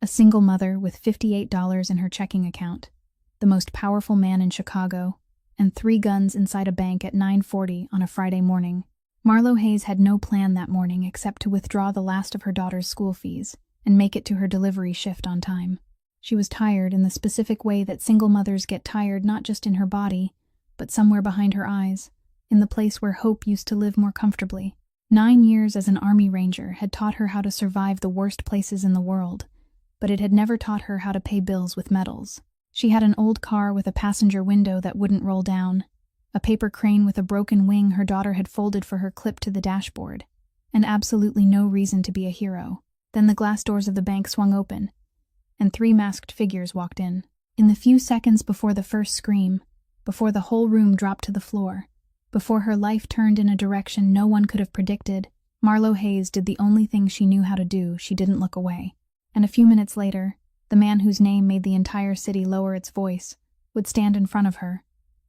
a single mother with $58 in her checking account, the most powerful man in Chicago, and 3 guns inside a bank at 9:40 on a Friday morning. Marlo Hayes had no plan that morning except to withdraw the last of her daughter's school fees and make it to her delivery shift on time. She was tired in the specific way that single mothers get tired, not just in her body, but somewhere behind her eyes, in the place where hope used to live more comfortably. 9 years as an Army Ranger had taught her how to survive the worst places in the world, but it had never taught her how to pay bills with medals. She had an old car with a passenger window that wouldn't roll down, a paper crane with a broken wing her daughter had folded for her clipped to the dashboard, and absolutely no reason to be a hero. Then the glass doors of the bank swung open, and 3 masked figures walked in. In the few seconds before the first scream, before the whole room dropped to the floor, before her life turned in a direction no one could have predicted, Marlo Hayes did the only thing she knew how to do. She didn't look away. And a few minutes later, the man whose name made the entire city lower its voice would stand in front of her,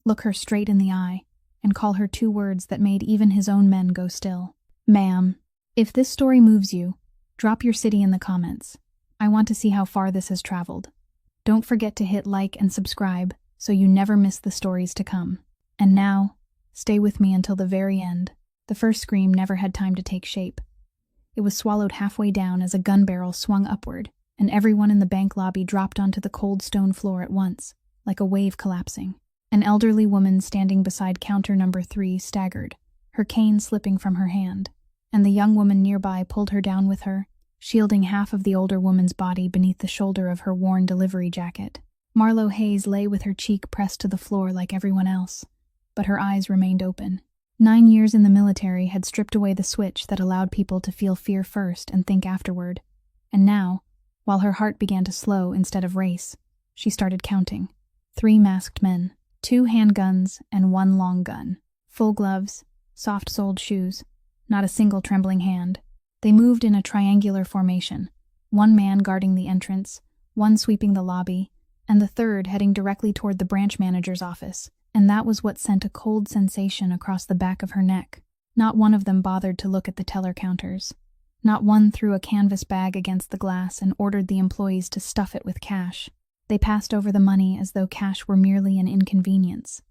look her straight in the eye, and call her 2 words that made even his own men go still. Ma'am, if this story moves you, drop your city in the comments. I want to see how far this has traveled. Don't forget to hit like and subscribe so you never miss the stories to come. And now, stay with me until the very end. The first scream never had time to take shape. It was swallowed halfway down as a gun barrel swung upward, and everyone in the bank lobby dropped onto the cold stone floor at once, like a wave collapsing. An elderly woman standing beside counter number 3 staggered, her cane slipping from her hand, and the young woman nearby pulled her down with her, shielding half of the older woman's body beneath the shoulder of her worn delivery jacket. Marlo Hayes lay with her cheek pressed to the floor like everyone else, but her eyes remained open. 9 years in the military had stripped away the switch that allowed people to feel fear first and think afterward, and now, while her heart began to slow instead of race, she started counting. 3 masked men, 2 handguns, and 1 long gun. Full gloves, soft-soled shoes, not a single trembling hand. They moved in a triangular formation, 1 man guarding the entrance, 1 sweeping the lobby, and the 3rd heading directly toward the branch manager's office. And that was what sent a cold sensation across the back of her neck. Not one of them bothered to look at the teller counters. Not one threw a canvas bag against the glass and ordered the employees to stuff it with cash. They passed over the money as though cash were merely an inconvenience.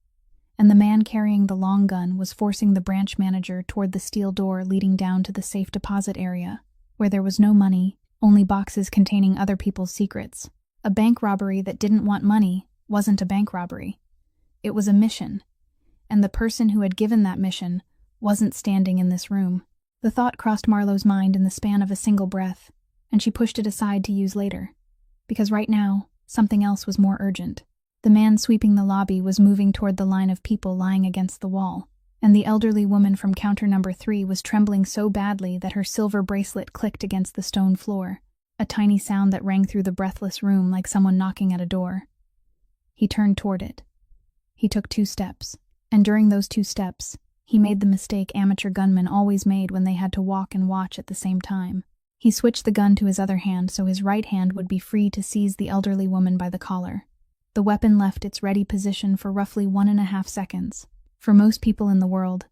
And the man carrying the long gun was forcing the branch manager toward the steel door leading down to the safe deposit area, where there was no money, only boxes containing other people's secrets. A bank robbery that didn't want money wasn't a bank robbery. It was a mission, and the person who had given that mission wasn't standing in this room. The thought crossed Marlo's mind in the span of a single breath, and she pushed it aside to use later, because right now, something else was more urgent. The man sweeping the lobby was moving toward the line of people lying against the wall, and the elderly woman from counter number 3 was trembling so badly that her silver bracelet clicked against the stone floor, a tiny sound that rang through the breathless room like someone knocking at a door. He turned toward it. He took 2 steps, and during those 2 steps, he made the mistake amateur gunmen always made when they had to walk and watch at the same time. He switched the gun to his other hand so his right hand would be free to seize the elderly woman by the collar. The weapon left its ready position for roughly 1.5 seconds. For most people in the world,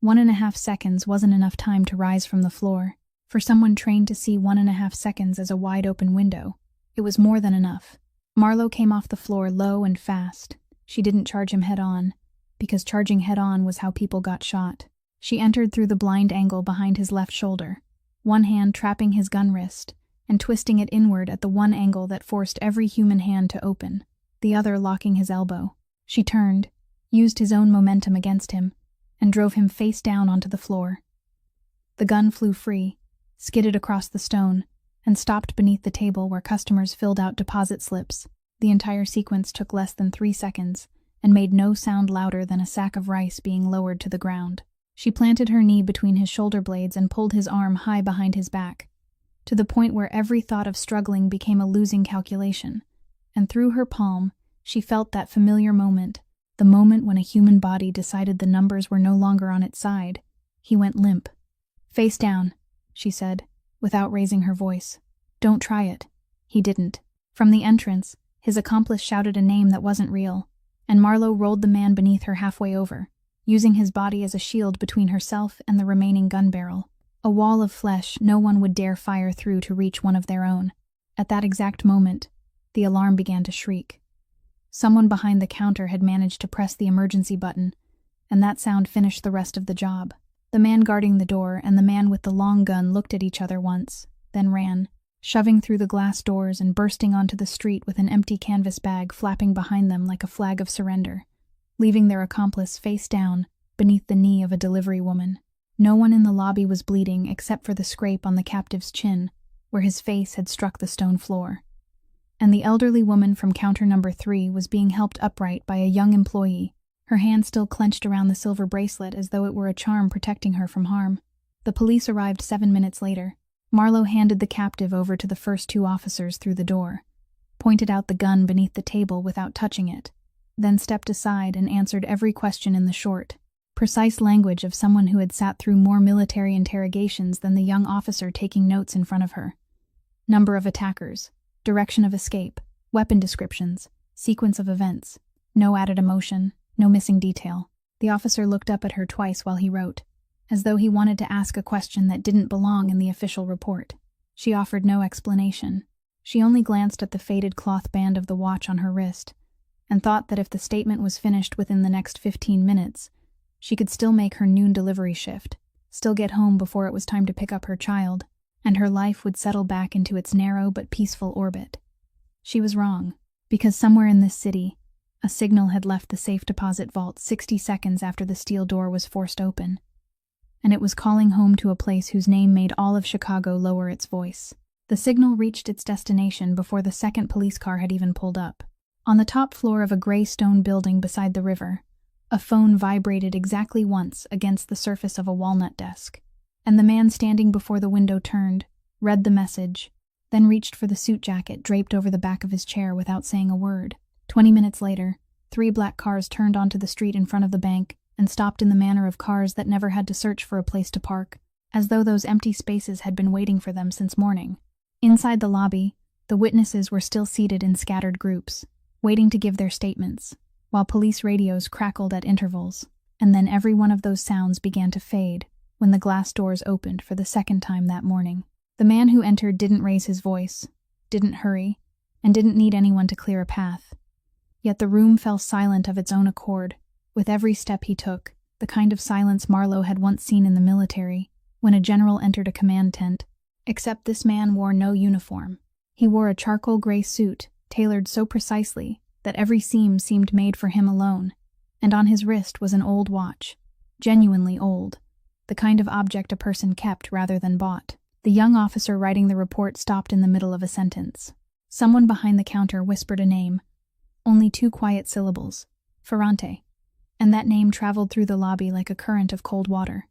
1.5 seconds wasn't enough time to rise from the floor. For someone trained to see 1.5 seconds as a wide-open window, it was more than enough. Marlo came off the floor low and fast. She didn't charge him head-on, because charging head-on was how people got shot. She entered through the blind angle behind his left shoulder, one hand trapping his gun wrist, and twisting it inward at the one angle that forced every human hand to open, the other locking his elbow. She turned, used his own momentum against him, and drove him face down onto the floor. The gun flew free, skidded across the stone, and stopped beneath the table where customers filled out deposit slips. The entire sequence took less than 3 seconds and made no sound louder than a sack of rice being lowered to the ground. She planted her knee between his shoulder blades and pulled his arm high behind his back, to the point where every thought of struggling became a losing calculation. And through her palm, she felt that familiar moment, the moment when a human body decided the numbers were no longer on its side. He went limp. "Face down," she said, without raising her voice. "Don't try it." He didn't. From the entrance, his accomplice shouted a name that wasn't real, and Marlo rolled the man beneath her halfway over, using his body as a shield between herself and the remaining gun barrel, a wall of flesh no one would dare fire through to reach one of their own. At that exact moment, the alarm began to shriek. Someone behind the counter had managed to press the emergency button, and that sound finished the rest of the job. The man guarding the door and the man with the long gun looked at each other once, then ran, shoving through the glass doors and bursting onto the street with an empty canvas bag flapping behind them like a flag of surrender, leaving their accomplice face down beneath the knee of a delivery woman. No one in the lobby was bleeding except for the scrape on the captive's chin, where his face had struck the stone floor. And the elderly woman from counter number 3 was being helped upright by a young employee, her hand still clenched around the silver bracelet as though it were a charm protecting her from harm. The police arrived 7 minutes later. Marlowe handed the captive over to the first 2 officers through the door, pointed out the gun beneath the table without touching it, then stepped aside and answered every question in the short, precise language of someone who had sat through more military interrogations than the young officer taking notes in front of her. Number of attackers, direction of escape, weapon descriptions, sequence of events, no added emotion, no missing detail. The officer looked up at her twice while he wrote, as though he wanted to ask a question that didn't belong in the official report. She offered no explanation. She only glanced at the faded cloth band of the watch on her wrist, and thought that if the statement was finished within the next 15 minutes, she could still make her noon delivery shift, still get home before it was time to pick up her child, and her life would settle back into its narrow but peaceful orbit. She was wrong, because somewhere in this city, a signal had left the safe deposit vault 60 seconds after the steel door was forced open, and it was calling home to a place whose name made all of Chicago lower its voice. The signal reached its destination before the second police car had even pulled up. On the top floor of a gray stone building beside the river, a phone vibrated exactly once against the surface of a walnut desk, and the man standing before the window turned, read the message, then reached for the suit jacket draped over the back of his chair without saying a word. 20 minutes later, 3 black cars turned onto the street in front of the bank and stopped in the manner of cars that never had to search for a place to park, as though those empty spaces had been waiting for them since morning. Inside the lobby, the witnesses were still seated in scattered groups, waiting to give their statements, while police radios crackled at intervals, and then every one of those sounds began to fade when the glass doors opened for the second time that morning. The man who entered didn't raise his voice, didn't hurry, and didn't need anyone to clear a path. Yet the room fell silent of its own accord, with every step he took, the kind of silence Marlowe had once seen in the military, when a general entered a command tent, except this man wore no uniform. He wore a charcoal gray suit, tailored so precisely that every seam seemed made for him alone, and on his wrist was an old watch, genuinely old, the kind of object a person kept rather than bought. The young officer writing the report stopped in the middle of a sentence. Someone behind the counter whispered a name, only 2 quiet syllables, Ferrante, and that name traveled through the lobby like a current of cold water.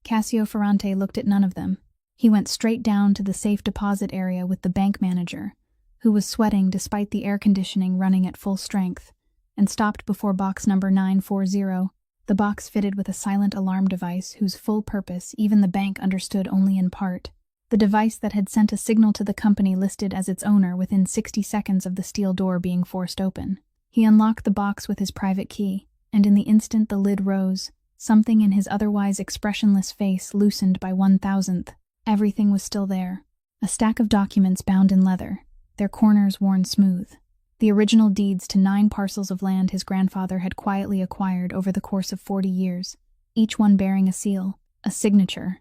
Cassio Ferrante looked at none of them. He went straight down to the safe deposit area with the bank manager, who was sweating despite the air conditioning running at full strength, and stopped before box number 940, the box fitted with a silent alarm device whose full purpose even the bank understood only in part, the device that had sent a signal to the company listed as its owner within 60 seconds of the steel door being forced open. He unlocked the box with his private key, and in the instant the lid rose, something in his otherwise expressionless face loosened by 1,000th. Everything was still there. A stack of documents bound in leather, their corners worn smooth. The original deeds to 9 parcels of land his grandfather had quietly acquired over the course of 40 years, each one bearing a seal, a signature,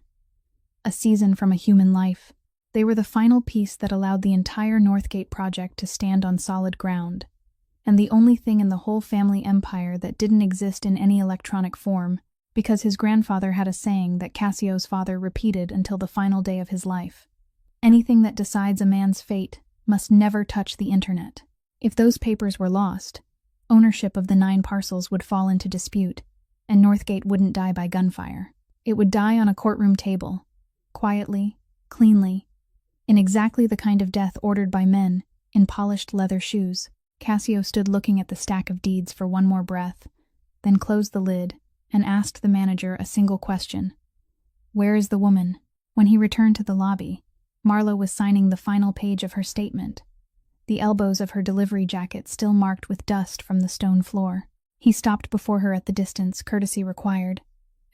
a season from a human life. They were the final piece that allowed the entire Northgate project to stand on solid ground, and the only thing in the whole family empire that didn't exist in any electronic form, because his grandfather had a saying that Cassio's father repeated until the final day of his life. Anything that decides a man's fate must never touch the internet. If those papers were lost, ownership of the 9 parcels would fall into dispute, and Northgate wouldn't die by gunfire. It would die on a courtroom table, quietly, cleanly, in exactly the kind of death ordered by men in polished leather shoes. Cassio stood looking at the stack of deeds for one more breath, then closed the lid and asked the manager a single question. "Where is the woman?" When he returned to the lobby, Marlowe was signing the final page of her statement, the elbows of her delivery jacket still marked with dust from the stone floor. He stopped before her at the distance courtesy required,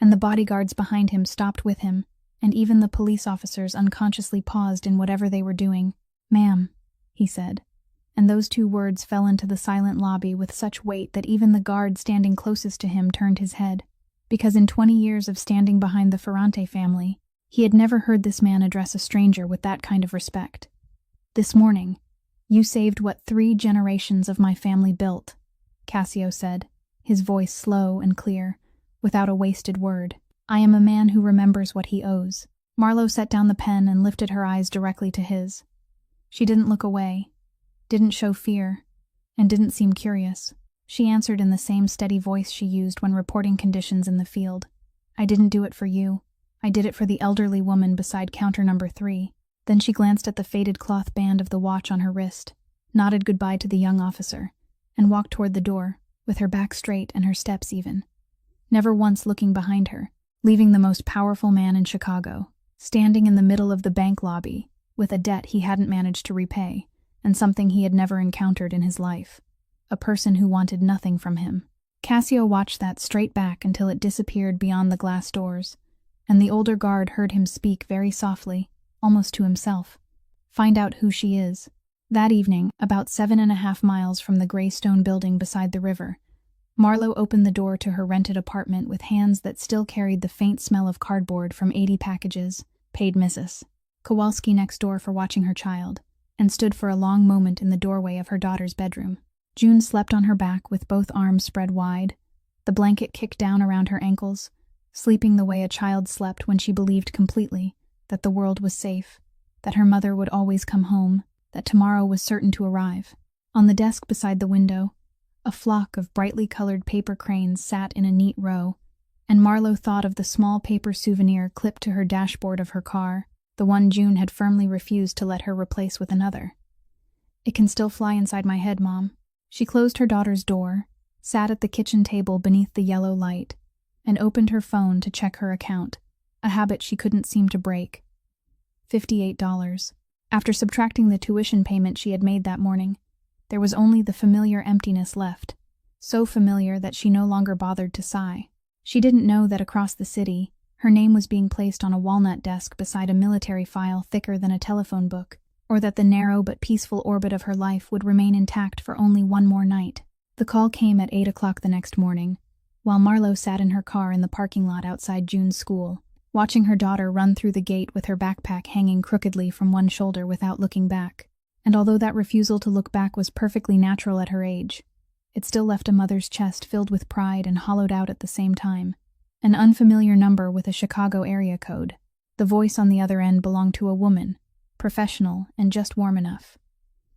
and the bodyguards behind him stopped with him, and even the police officers unconsciously paused in whatever they were doing. "Ma'am," he said, and those two words fell into the silent lobby with such weight that even the guard standing closest to him turned his head, because in 20 years of standing behind the Ferrante family, he had never heard this man address a stranger with that kind of respect. "This morning, you saved what 3 generations of my family built," Cassio said, his voice slow and clear, without a wasted word. "I am a man who remembers what he owes." Marlowe set down the pen and lifted her eyes directly to his. She didn't look away, didn't show fear, and didn't seem curious. She answered in the same steady voice she used when reporting conditions in the field. "I didn't do it for you. I did it for the elderly woman beside counter number 3. Then she glanced at the faded cloth band of the watch on her wrist, nodded goodbye to the young officer, and walked toward the door, with her back straight and her steps even, never once looking behind her, leaving the most powerful man in Chicago, standing in the middle of the bank lobby, with a debt he hadn't managed to repay, and something he had never encountered in his life. A person who wanted nothing from him. Cassio watched that straight back until it disappeared beyond the glass doors, and the older guard heard him speak very softly, almost to himself. "Find out who she is." That evening, about 7.5 miles from the gray stone building beside the river, Marlowe opened the door to her rented apartment with hands that still carried the faint smell of cardboard from 80 packages, paid Mrs. Kowalski next door for watching her child, and stood for a long moment in the doorway of her daughter's bedroom. June slept on her back with both arms spread wide, the blanket kicked down around her ankles, sleeping the way a child slept when she believed completely that the world was safe, that her mother would always come home, that tomorrow was certain to arrive. On the desk beside the window, a flock of brightly colored paper cranes sat in a neat row, and Marlowe thought of the small paper souvenir clipped to her dashboard of her car, the one June had firmly refused to let her replace with another. "It can still fly inside my head, Mom." She closed her daughter's door, sat at the kitchen table beneath the yellow light, and opened her phone to check her account, a habit she couldn't seem to break. $58. After subtracting the tuition payment she had made that morning, there was only the familiar emptiness left, so familiar that she no longer bothered to sigh. She didn't know that across the city, her name was being placed on a walnut desk beside a military file thicker than a telephone book, or that the narrow but peaceful orbit of her life would remain intact for only one more night. The call came at 8 o'clock the next morning, while Marlowe sat in her car in the parking lot outside June's school, watching her daughter run through the gate with her backpack hanging crookedly from one shoulder without looking back. And although that refusal to look back was perfectly natural at her age, it still left a mother's chest filled with pride and hollowed out at the same time. An unfamiliar number with a Chicago area code. The voice on the other end belonged to a woman, professional and just warm enough.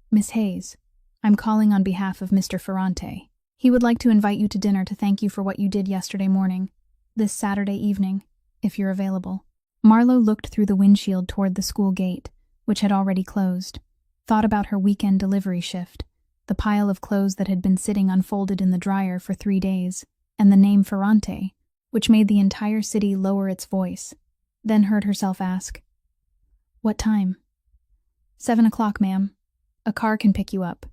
"Miss Hayes, I'm calling on behalf of Mr. Ferrante. He would like to invite you to dinner to thank you for what you did yesterday morning, this Saturday evening, if you're available." Marlowe looked through the windshield toward the school gate, which had already closed, thought about her weekend delivery shift, the pile of clothes that had been sitting unfolded in the dryer for 3 days, and the name Ferrante, which made the entire city lower its voice, then heard herself ask, "What time?" 7 o'clock, ma'am. A car can pick you up,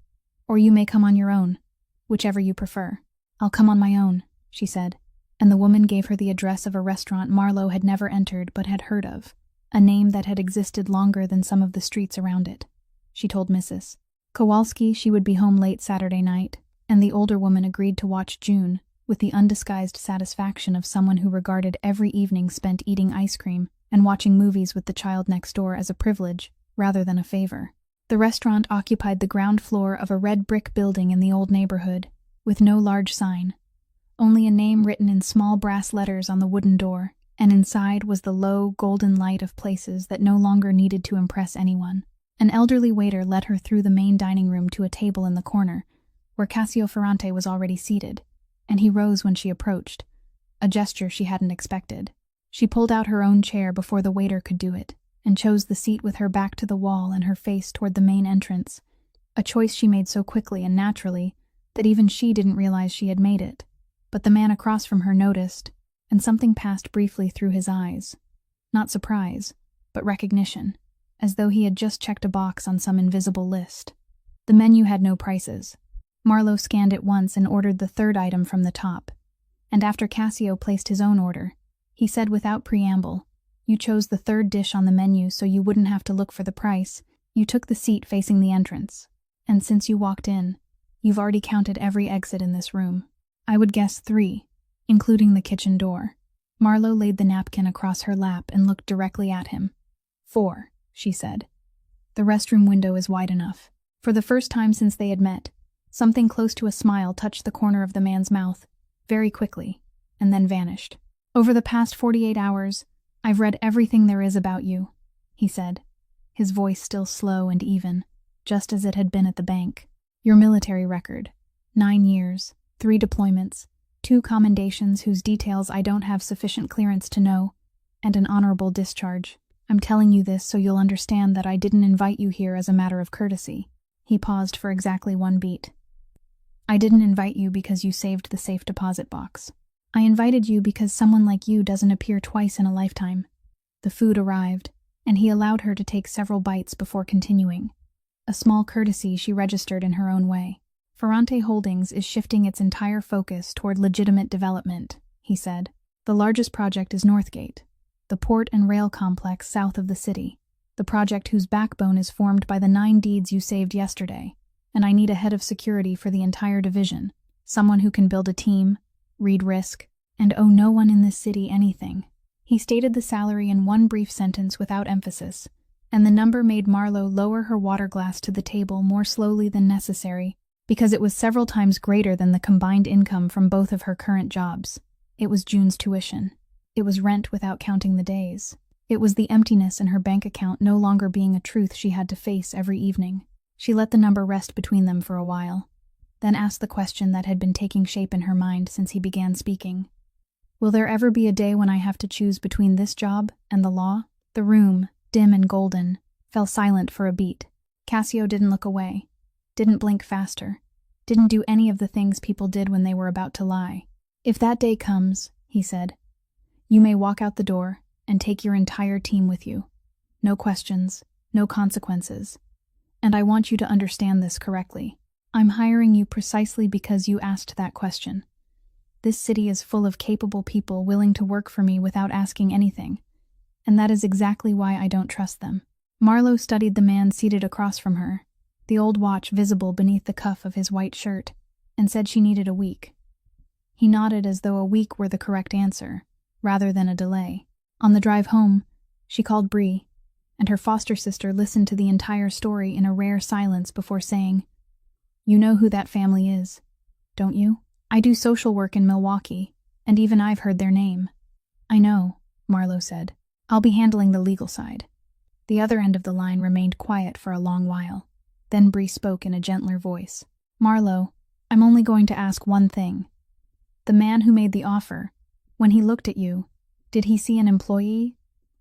or you may come on your own, whichever you prefer." "I'll come on my own," she said, and the woman gave her the address of a restaurant Marlowe had never entered but had heard of, a name that had existed longer than some of the streets around it. She told Mrs. Kowalski she would be home late Saturday night, and the older woman agreed to watch June, with the undisguised satisfaction of someone who regarded every evening spent eating ice cream and watching movies with the child next door as a privilege rather than a favor. The restaurant occupied the ground floor of a red brick building in the old neighborhood, with no large sign, only a name written in small brass letters on the wooden door, and inside was the low, golden light of places that no longer needed to impress anyone. An elderly waiter led her through the main dining room to a table in the corner, where Cassio Ferrante was already seated, and he rose when she approached, a gesture she hadn't expected. She pulled out her own chair before the waiter could do it, and chose the seat with her back to the wall and her face toward the main entrance, a choice she made so quickly and naturally that even she didn't realize she had made it. But the man across from her noticed, and something passed briefly through his eyes. Not surprise, but recognition, as though he had just checked a box on some invisible list. The menu had no prices. Marlowe scanned it once and ordered the third item from the top, and after Cassio placed his own order, he said without preamble, "You chose the third dish on the menu so you wouldn't have to look for the price, You took the seat facing the entrance, and since you walked in, you've already counted every exit in this room. I would guess 3, including the kitchen door. Marlowe laid the napkin across her lap and looked directly at him. 4, she said. The restroom window is wide enough. For the first time since they had met, something close to a smile touched the corner of the man's mouth, very quickly, and then vanished. Over the past 48 hours, I've read everything there is about you, he said, his voice still slow and even, just as it had been at the bank. Your military record, 9 years, 3 deployments, 2 commendations whose details I don't have sufficient clearance to know, and an honorable discharge. I'm telling you this so you'll understand that I didn't invite you here as a matter of courtesy. He paused for exactly 1 beat. I didn't invite you because you saved the safe deposit box. I invited you because someone like you doesn't appear twice in a lifetime. The food arrived, and he allowed her to take several bites before continuing. A small courtesy she registered in her own way. Ferrante Holdings is shifting its entire focus toward legitimate development, he said. The largest project is Northgate, the port and rail complex south of the city, the project whose backbone is formed by the 9 deeds you saved yesterday, and I need a head of security for the entire division, someone who can build a team, read risk, and owe no one in this city anything. He stated the salary in 1 brief sentence without emphasis, and the number made Marlowe lower her water glass to the table more slowly than necessary, because it was several times greater than the combined income from both of her current jobs. It was June's tuition. It was rent without counting the days. It was the emptiness in her bank account no longer being a truth she had to face every evening. She let the number rest between them for a while, then asked the question that had been taking shape in her mind since he began speaking. Will there ever be a day when I have to choose between this job and the law? The room, dim and golden, fell silent for a beat. Cassio didn't look away, didn't blink faster, didn't do any of the things people did when they were about to lie. If that day comes, he said, you may walk out the door and take your entire team with you. No questions, no consequences. And I want you to understand this correctly. I'm hiring you precisely because you asked that question. This city is full of capable people willing to work for me without asking anything, and that is exactly why I don't trust them. Marlowe studied the man seated across from her, the old watch visible beneath the cuff of his white shirt, and said she needed a week. He nodded as though a week were the correct answer, rather than a delay. On the drive home, she called Bree, and her foster sister listened to the entire story in a rare silence before saying, You know who that family is, don't you? I do social work in Milwaukee, and even I've heard their name. I know, Marlowe said. I'll be handling the legal side. The other end of the line remained quiet for a long while. Then Bree spoke in a gentler voice. Marlowe, I'm only going to ask one thing. The man who made the offer, when he looked at you, did he see an employee,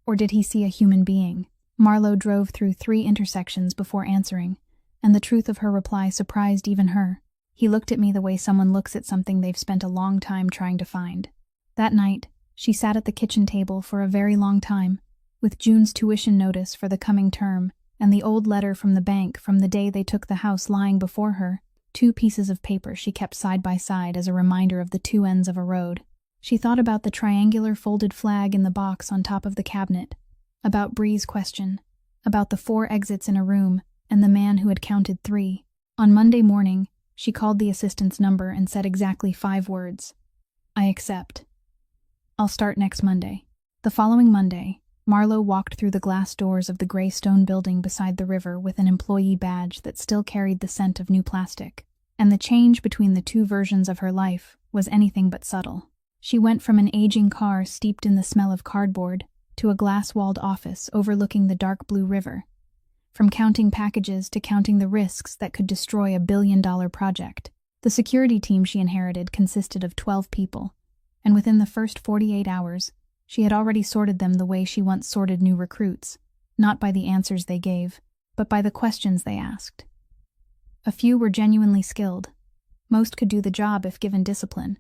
or did he see a human being? Marlowe drove through 3 intersections before answering, and the truth of her reply surprised even her. He looked at me the way someone looks at something they've spent a long time trying to find. That night, she sat at the kitchen table for a very long time, with June's tuition notice for the coming term and the old letter from the bank from the day they took the house lying before her, 2 pieces of paper she kept side by side as a reminder of the 2 ends of a road. She thought about the triangular folded flag in the box on top of the cabinet, about Bree's question, about the 4 exits in a room and the man who had counted 3. On Monday morning, she called the assistant's number and said exactly 5 words. I accept. I'll start next Monday. The following Monday, Marlowe walked through the glass doors of the gray stone building beside the river with an employee badge that still carried the scent of new plastic, and the change between the 2 versions of her life was anything but subtle. She went from an aging car steeped in the smell of cardboard to a glass-walled office overlooking the dark blue river, from counting packages to counting the risks that could destroy a billion-dollar project. The security team she inherited consisted of 12 people, and within the first 48 hours, she had already sorted them the way she once sorted new recruits, not by the answers they gave, but by the questions they asked. A few were genuinely skilled. Most could do the job if given discipline,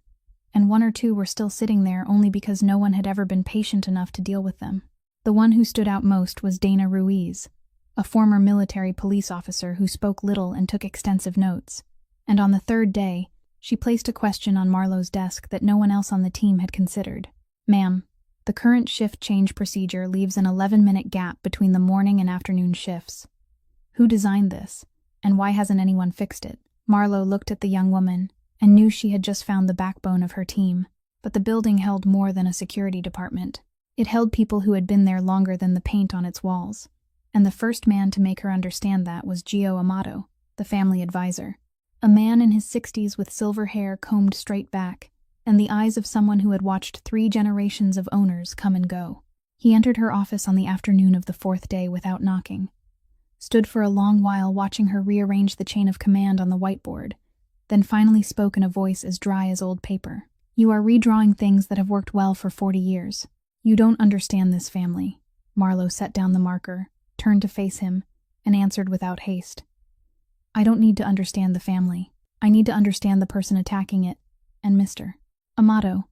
and 1 or 2 were still sitting there only because no one had ever been patient enough to deal with them. The one who stood out most was Dana Ruiz, a former military police officer who spoke little and took extensive notes, and on the 3rd day, she placed a question on Marlowe's desk that no one else on the team had considered. Ma'am, the current shift change procedure leaves an 11-minute gap between the morning and afternoon shifts. Who designed this? And why hasn't anyone fixed it? Marlowe looked at the young woman and knew she had just found the backbone of her team. But the building held more than a security department. It held people who had been there longer than the paint on its walls. And the first man to make her understand that was Gio Amato, the family advisor. A man in his 60s with silver hair combed straight back, and the eyes of someone who had watched 3 generations of owners come and go. He entered her office on the afternoon of the 4th day without knocking, stood for a long while watching her rearrange the chain of command on the whiteboard, then finally spoke in a voice as dry as old paper. "You are redrawing things that have worked well for 40 years. You don't understand this family." Marlowe set down the marker, turned to face him, and answered without haste. "I don't need to understand the family. I need to understand the person attacking it, and Mr. Amato.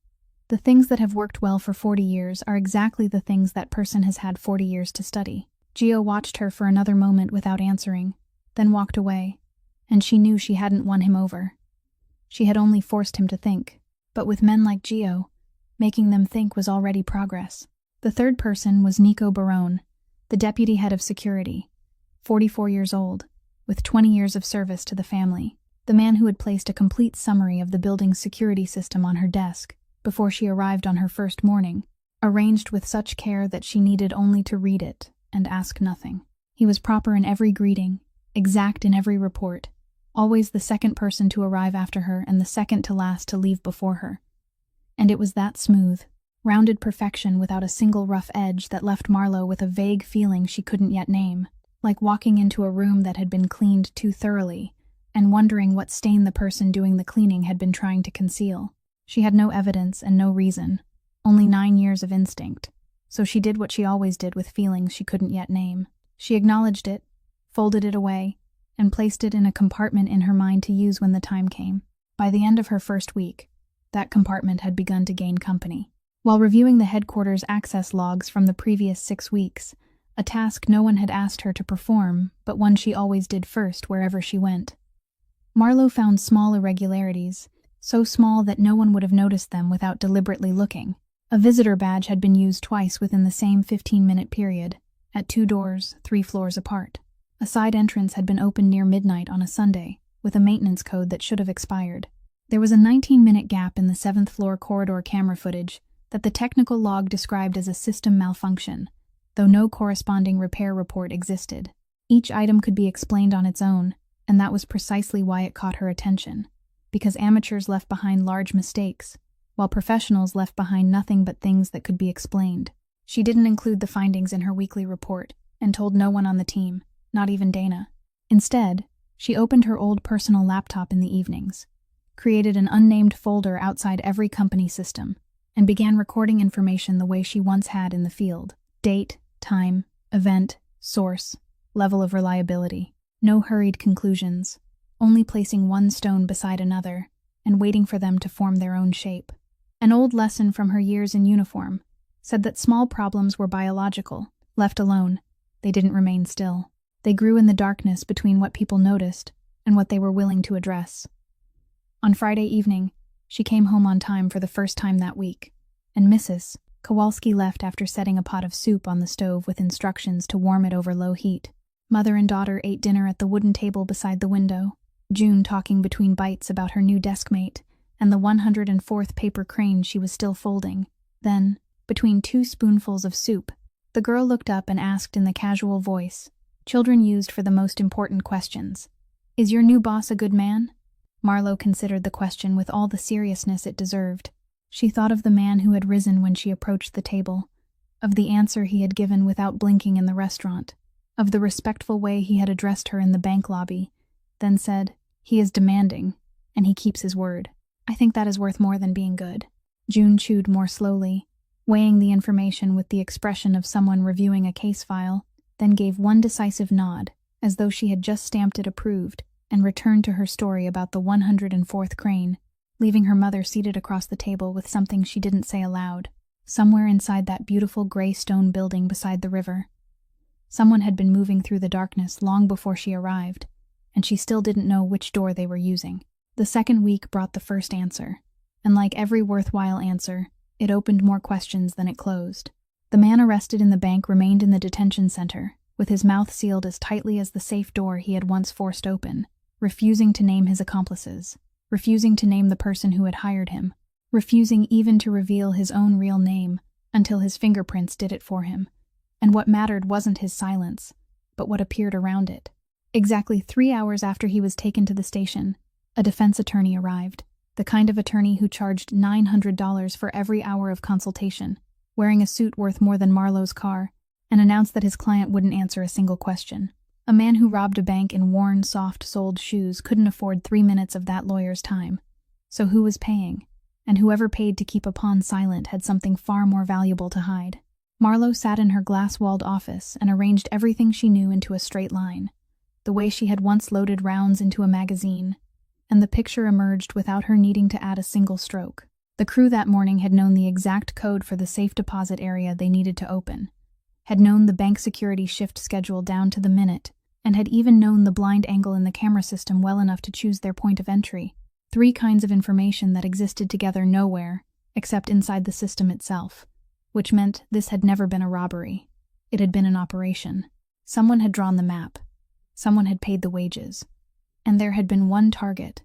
The things that have worked well for 40 years are exactly the things that person has had 40 years to study." Gio watched her for another moment without answering, then walked away, and she knew she hadn't won him over. She had only forced him to think. But with men like Gio, making them think was already progress. The third person was Nico Barone, the deputy head of security, 44 years old, with 20 years of service to the family, the man who had placed a complete summary of the building's security system on her desk before she arrived on her first morning, arranged with such care that she needed only to read it and ask nothing. He was proper in every greeting, exact in every report, always the second person to arrive after her and the second to last to leave before her. And it was that smooth, rounded perfection without a single rough edge that left Marlowe with a vague feeling she couldn't yet name, like walking into a room that had been cleaned too thoroughly and wondering what stain the person doing the cleaning had been trying to conceal. She had no evidence and no reason, only 9 years of instinct, so she did what she always did with feelings she couldn't yet name. She acknowledged it, folded it away, and placed it in a compartment in her mind to use when the time came. By the end of her first week, that compartment had begun to gain company. While reviewing the headquarters access logs from the previous 6 weeks, a task no one had asked her to perform, but one she always did first wherever she went, Marlowe found small irregularities, so small that no one would have noticed them without deliberately looking. A visitor badge had been used twice within the same 15-minute period, at 2 doors, 3 floors apart. A side entrance had been opened near midnight on a Sunday, with a maintenance code that should have expired. There was a 19-minute gap in the 7th floor corridor camera footage that the technical log described as a system malfunction, though no corresponding repair report existed. Each item could be explained on its own, and that was precisely why it caught her attention, because amateurs left behind large mistakes, while professionals left behind nothing but things that could be explained. She didn't include the findings in her weekly report, and told no one on the team, not even Dana. Instead, she opened her old personal laptop in the evenings, created an unnamed folder outside every company system, and began recording information the way she once had in the field: date, time, event, source, level of reliability. No hurried conclusions, only placing one stone beside another and waiting for them to form their own shape. An old lesson from her years in uniform said that small problems were biological. Left alone, they didn't remain still. They grew in the darkness between what people noticed and what they were willing to address. On Friday evening, she came home on time for the first time that week, and Mrs. Kowalski left after setting a pot of soup on the stove with instructions to warm it over low heat. Mother and daughter ate dinner at the wooden table beside the window, June talking between bites about her new deskmate and the 104th paper crane she was still folding. Then, between 2 spoonfuls of soup, the girl looked up and asked in the casual voice children used for the most important questions, "Is your new boss a good man?" Marlowe considered the question with all the seriousness it deserved. She thought of the man who had risen when she approached the table, of the answer he had given without blinking in the restaurant, of the respectful way he had addressed her in the bank lobby, then said, "He is demanding, and he keeps his word. I think that is worth more than being good." June chewed more slowly, weighing the information with the expression of someone reviewing a case file, then gave one decisive nod, as though she had just stamped it approved, and returned to her story about the 104th crane, leaving her mother seated across the table with something she didn't say aloud. Somewhere inside that beautiful gray stone building beside the river, someone had been moving through the darkness long before she arrived, and she still didn't know which door they were using. The second week brought the first answer, and like every worthwhile answer, it opened more questions than it closed. The man arrested in the bank remained in the detention center, with with his mouth sealed as tightly as the safe door he had once forced open, refusing to name his accomplices, refusing to name the person who had hired him, refusing even to reveal his own real name until his fingerprints did it for him. And what mattered wasn't his silence, but what appeared around it. Exactly 3 hours after he was taken to the station, a defense attorney arrived, the kind of attorney who charged $900 for every hour of consultation, wearing a suit worth more than Marlowe's car, and announced that his client wouldn't answer a single question. A man who robbed a bank in worn, soft-soled shoes couldn't afford 3 minutes of that lawyer's time. So who was paying? And whoever paid to keep a pawn silent had something far more valuable to hide. Marlowe sat in her glass-walled office and arranged everything she knew into a straight line, the way she had once loaded rounds into a magazine, and the picture emerged without her needing to add a single stroke. The crew that morning had known the exact code for the safe deposit area they needed to open, had known the bank security shift schedule down to the minute, and had even known the blind angle in the camera system well enough to choose their point of entry. 3 kinds of information that existed together nowhere except inside the system itself, which meant this had never been a robbery. It had been an operation. Someone had drawn the map. Someone had paid the wages. And there had been one target,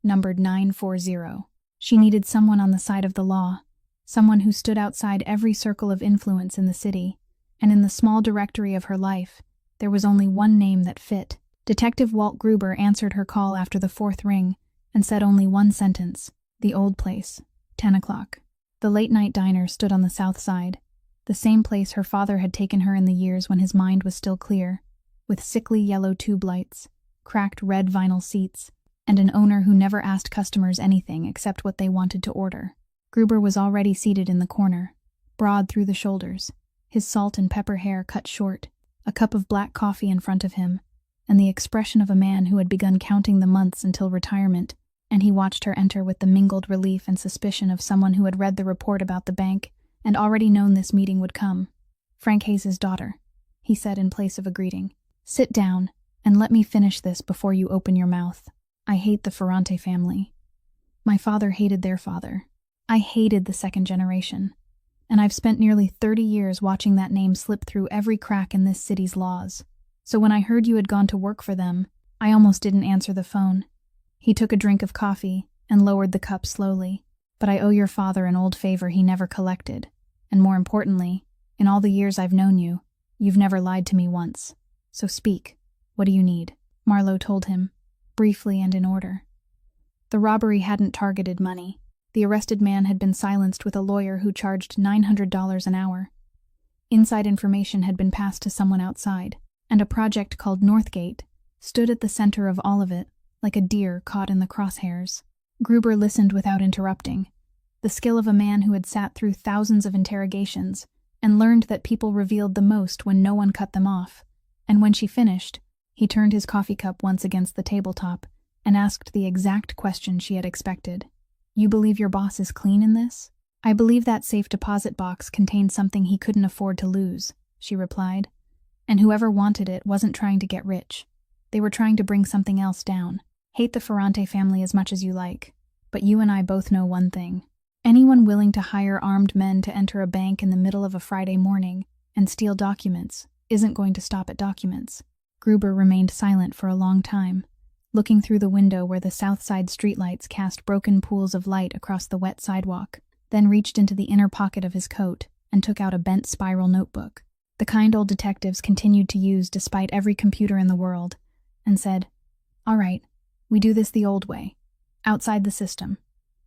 numbered 940. She needed someone on the side of the law, someone who stood outside every circle of influence in the city, and in the small directory of her life, there was only one name that fit. Detective Walt Gruber answered her call after the 4th ring and said only one sentence: the old place, 10 o'clock. The late-night diner stood on the south side, the same place her father had taken her in the years when his mind was still clear, with sickly yellow tube lights, cracked red vinyl seats, and an owner who never asked customers anything except what they wanted to order. Gruber was already seated in the corner, broad through the shoulders, his salt and pepper hair cut short, a cup of black coffee in front of him, and the expression of a man who had begun counting the months until retirement, and he watched her enter with the mingled relief and suspicion of someone who had read the report about the bank and already known this meeting would come. "Frank Hayes' daughter," he said in place of a greeting. "Sit down, and let me finish this before you open your mouth. I hate the Ferrante family. My father hated their father. I hated the 2nd generation. And I've spent nearly 30 years watching that name slip through every crack in this city's laws. So when I heard you had gone to work for them, I almost didn't answer the phone." He took a drink of coffee and lowered the cup slowly. "But I owe your father an old favor he never collected. And more importantly, in all the years I've known you, you've never lied to me once. So speak. What do you need?" Marlowe told him, briefly and in order. The robbery hadn't targeted money. The arrested man had been silenced with a lawyer who charged $900 an hour. Inside information had been passed to someone outside, and a project called Northgate stood at the center of all of it, like a deer caught in the crosshairs. Gruber listened without interrupting, the skill of a man who had sat through thousands of interrogations and learned that people revealed the most when no one cut them off. And when she finished, he turned his coffee cup once against the tabletop and asked the exact question she had expected. "You believe your boss is clean in this?" "I believe that safe deposit box contained something he couldn't afford to lose," she replied. "And whoever wanted it wasn't trying to get rich. They were trying to bring something else down. Hate the Ferrante family as much as you like, but you and I both know one thing. Anyone willing to hire armed men to enter a bank in the middle of a Friday morning and steal documents isn't going to stop at documents." Gruber remained silent for a long time, looking through the window where the south side streetlights cast broken pools of light across the wet sidewalk, then reached into the inner pocket of his coat and took out a bent spiral notebook, the kind old detectives continued to use despite every computer in the world, and said, "All right, we do this the old way, outside the system.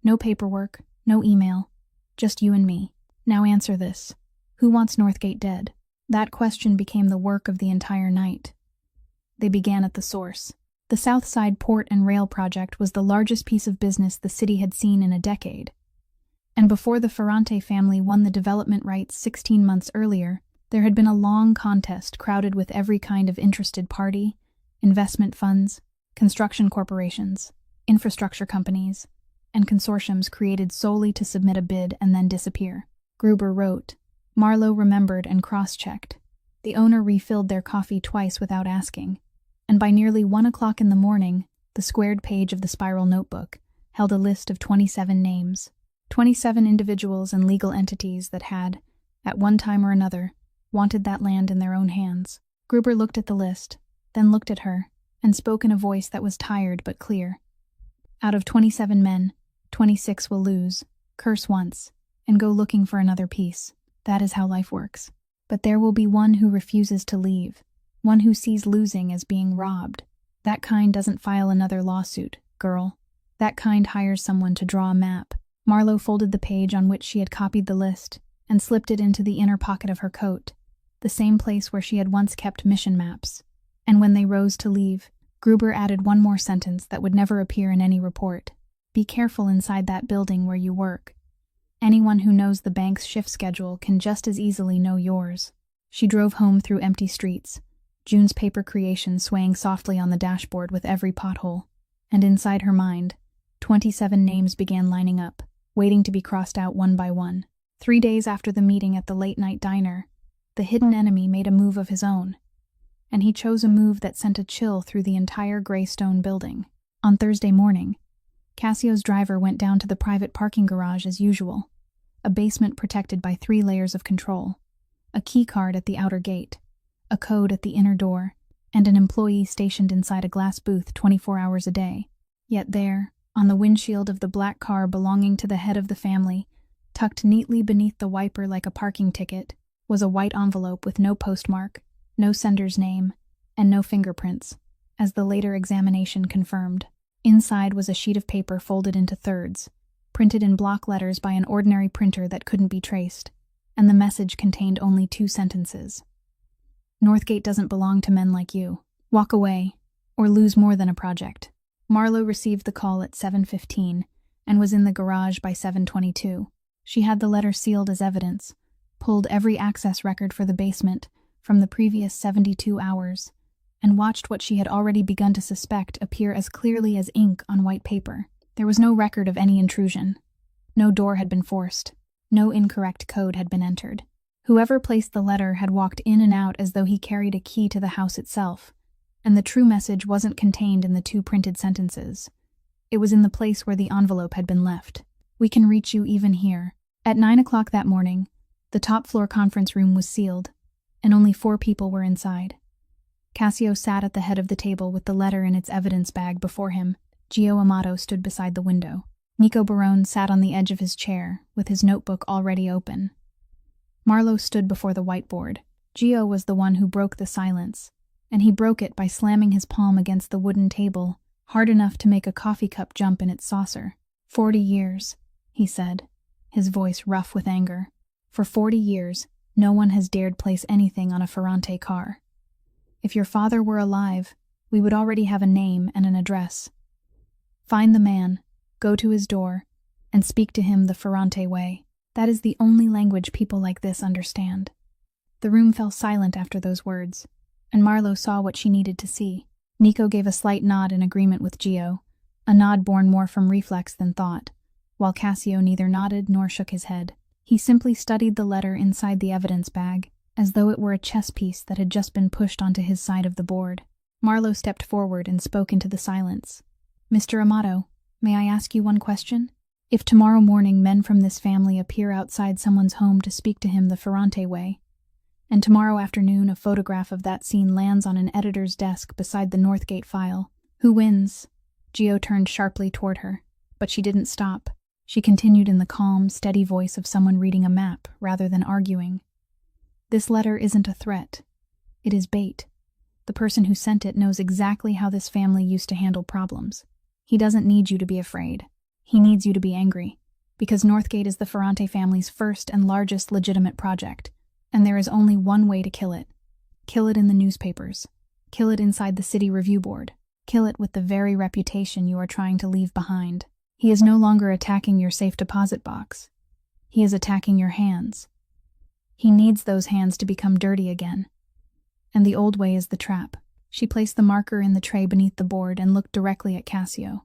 No paperwork, no email, just you and me. Now answer this. Who wants Northgate dead?" That question became the work of the entire night. They began at the source. The South Side Port and Rail Project was the largest piece of business the city had seen in a decade. And before the Ferrante family won the development rights 16 months earlier, there had been a long contest crowded with every kind of interested party, investment funds, construction corporations, infrastructure companies, and consortiums created solely to submit a bid and then disappear. Gruber wrote. Marlowe remembered and cross-checked. The owner refilled their coffee twice without asking, and by nearly 1 o'clock in the morning, the squared page of the spiral notebook held a list of 27 names, 27 individuals and legal entities that had, at one time or another, wanted that land in their own hands. Gruber looked at the list, then looked at her, and spoke in a voice that was tired but clear. Out of 27 men, 26 will lose, curse once, and go looking for another piece. That is how life works. But there will be one who refuses to leave, one who sees losing as being robbed. That kind doesn't file another lawsuit, girl. That kind hires someone to draw a map. Marlowe folded the page on which she had copied the list and slipped it into the inner pocket of her coat, the same place where she had once kept mission maps. And when they rose to leave, Gruber added one more sentence that would never appear in any report. Be careful inside that building where you work. Anyone who knows the bank's shift schedule can just as easily know yours. She drove home through empty streets, June's paper creation swaying softly on the dashboard with every pothole, and inside her mind, 27 names began lining up, waiting to be crossed out one by one. 3 days after the meeting at the late-night diner, the hidden enemy made a move of his own, and he chose a move that sent a chill through the entire gray stone building. On Thursday morning, Cassio's driver went down to the private parking garage as usual, a basement protected by 3 layers of control, a key card at the outer gate, a code at the inner door, and an employee stationed inside a glass booth 24 hours a day. Yet there, on the windshield of the black car belonging to the head of the family, tucked neatly beneath the wiper like a parking ticket, was a white envelope with no postmark, no sender's name, and no fingerprints, as the later examination confirmed. Inside was a sheet of paper folded into thirds, printed in block letters by an ordinary printer that couldn't be traced, and the message contained only 2 sentences. Northgate doesn't belong to men like you. Walk away, or lose more than a project. Marlowe received the call at 7:15 and was in the garage by 7:22. She had the letter sealed as evidence, pulled every access record for the basement from the previous 72 hours, and watched what she had already begun to suspect appear as clearly as ink on white paper. There was no record of any intrusion. No door had been forced. No incorrect code had been entered. Whoever placed the letter had walked in and out as though he carried a key to the house itself, and the true message wasn't contained in the 2 printed sentences. It was in the place where the envelope had been left. We can reach you even here. At 9 o'clock that morning, the top-floor conference room was sealed, and only 4 people were inside. Cassio sat at the head of the table with the letter in its evidence bag before him. Gio Amato stood beside the window. Nico Barone sat on the edge of his chair, with his notebook already open. Marlowe stood before the whiteboard. Gio was the one who broke the silence, and he broke it by slamming his palm against the wooden table, hard enough to make a coffee cup jump in its saucer. 40 years, he said, his voice rough with anger. For 40 years, no one has dared place anything on a Ferrante car. If your father were alive, we would already have a name and an address. Find the man, go to his door, and speak to him the Ferrante way. That is the only language people like this understand. The room fell silent after those words, and Marlowe saw what she needed to see. Nico gave a slight nod in agreement with Gio, a nod born more from reflex than thought, while Cassio neither nodded nor shook his head. He simply studied the letter inside the evidence bag, as though it were a chess piece that had just been pushed onto his side of the board. Marlowe stepped forward and spoke into the silence. Mr. Amato, may I ask you one question? If tomorrow morning men from this family appear outside someone's home to speak to him the Ferrante way, and tomorrow afternoon a photograph of that scene lands on an editor's desk beside the Northgate file, who wins? Gio turned sharply toward her, but she didn't stop. She continued in the calm, steady voice of someone reading a map rather than arguing. This letter isn't a threat. It is bait. The person who sent it knows exactly how this family used to handle problems. He doesn't need you to be afraid. He needs you to be angry, because Northgate is the Ferrante family's first and largest legitimate project, and there is only one way to kill it. Kill it in the newspapers. Kill it inside the city review board. Kill it with the very reputation you are trying to leave behind. He is no longer attacking your safe deposit box. He is attacking your hands. He needs those hands to become dirty again. And the old way is the trap. She placed the marker in the tray beneath the board and looked directly at Cassio.